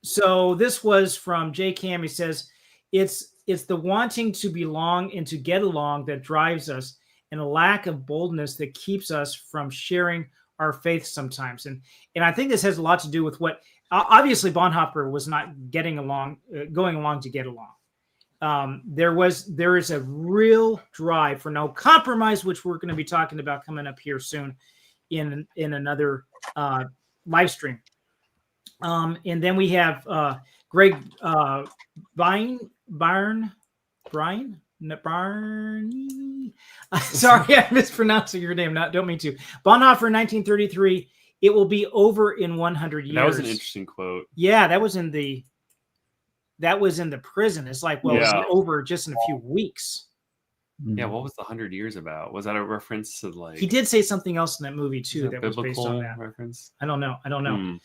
So this was from J Cam. He says, it's the wanting to belong and to get along that drives us, and a lack of boldness that keeps us from sharing our faith sometimes. And I think this has a lot to do with what obviously Bonhoeffer was not going along to get along. There is a real drive for no compromise, which we're going to be talking about coming up here soon in another live stream. And then we have Greg Brian. Sorry, I'm mispronouncing your name. Don't mean to. Bonhoeffer, 1933. It will be over in 100 years. That was an interesting quote. Yeah, that was in the prison. It's like, well, it's over just in a few weeks. Yeah, what was the 100 years about? Was that a reference to like? He did say something else in that movie too that was based on that reference. I don't know.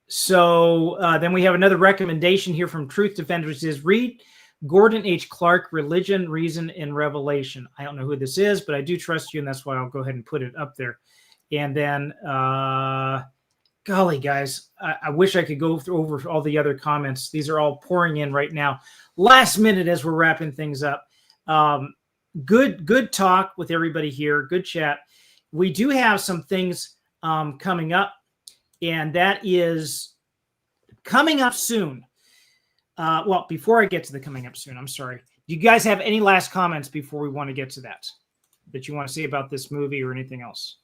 So then we have another recommendation here from Truth Defender, which is read Gordon H. Clark, Religion, Reason, and Revelation. I don't know who this is, but I do trust you, and that's why I'll go ahead and put it up there. And then, golly, guys, I wish I could go over all the other comments. These are all pouring in right now. Last minute as we're wrapping things up. Good talk with everybody here. Good chat. We do have some things coming up, and that is coming up soon. Well, before I get to the coming up soon, I'm sorry. Do you guys have any last comments before we want to get to that you want to say about this movie or anything else?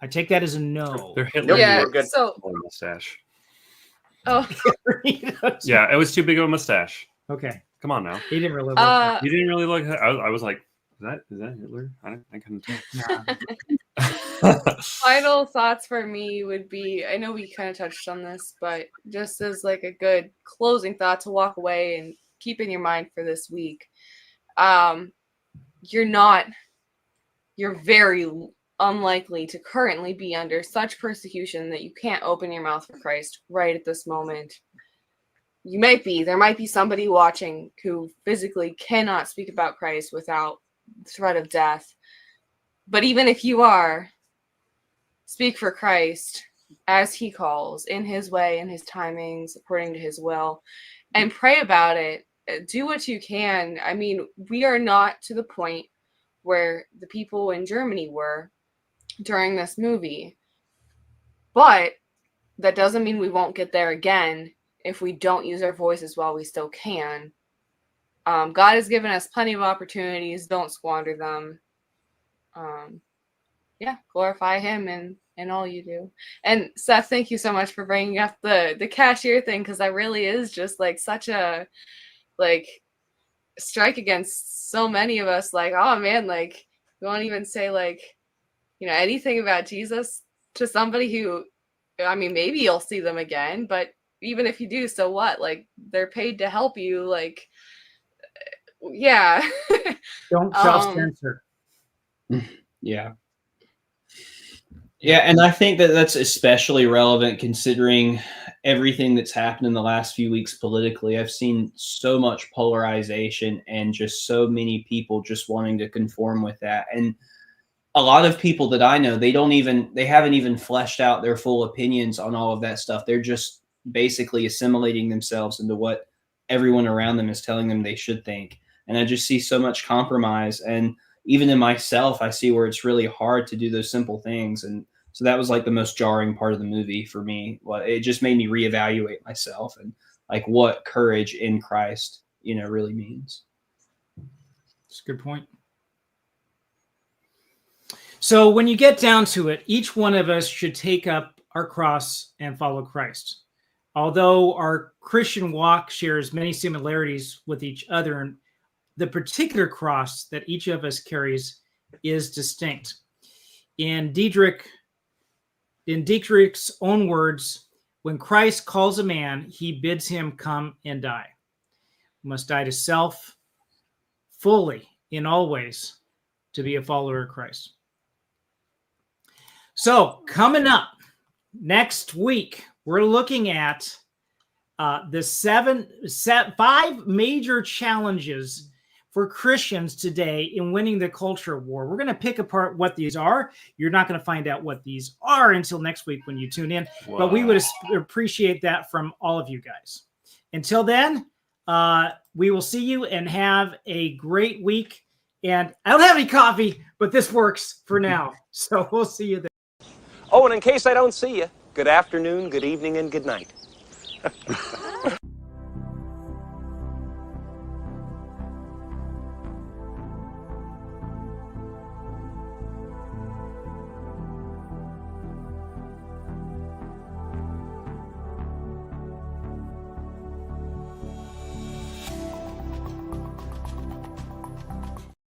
I take that as a no. They're Hitler. Yeah, so mustache. Oh, yeah, it was too big of a mustache. Okay, come on now. He didn't really look. You didn't really look. I was like, is that Hitler? I couldn't tell. Final thoughts for me would be, I know we kind of touched on this, but just as like a good closing thought to walk away and keep in your mind for this week. You're very unlikely to currently be under such persecution that you can't open your mouth for Christ right at this moment. There might be somebody watching who physically cannot speak about Christ without threat of death. But even if you are, speak for Christ as he calls, in his way, in his timings, according to his will, and pray about it. Do what you can. I mean, we are not to the point where the people in Germany were during this movie, but that doesn't mean we won't get there again if we don't use our voices while we still can. God has given us plenty of opportunities. Don't squander them. Glorify him in all you do. And Seth, thank you so much for bringing up the cashier thing, because that really is just like such a strike against so many of us. Like, oh man, like we won't even say like, anything about Jesus to somebody who, I mean, maybe you'll see them again, but even if you do, so what? Like, they're paid to help you. Like, yeah. Don't self-censor. Yeah. Yeah, and I think that that's especially relevant considering everything that's happened in the last few weeks politically. I've seen so much polarization and just so many people just wanting to conform with that. And a lot of people that I know, they haven't even fleshed out their full opinions on all of that stuff. They're just basically assimilating themselves into what everyone around them is telling them they should think. And I just see so much compromise. And even in myself, I see where it's really hard to do those simple things. And so that was like the most jarring part of the movie for me. Well, it just made me reevaluate myself and like what courage in Christ, really means. That's a good point. So when you get down to it, each one of us should take up our cross and follow Christ. Although our Christian walk shares many similarities with each other, the particular cross that each of us carries is distinct. In Dietrich's own words, when Christ calls a man, he bids him come and die. We must die to self fully in all ways to be a follower of Christ. So coming up next week, we're looking at the 5 major challenges for Christians today in winning the culture war. We're going to pick apart what these are. You're not going to find out what these are until next week when you tune in, but we would appreciate that from all of you guys. Until then, we will see you and have a great week. And I don't have any coffee, but this works for now. So we'll see you there. Oh, and in case I don't see you, good afternoon, good evening, and good night.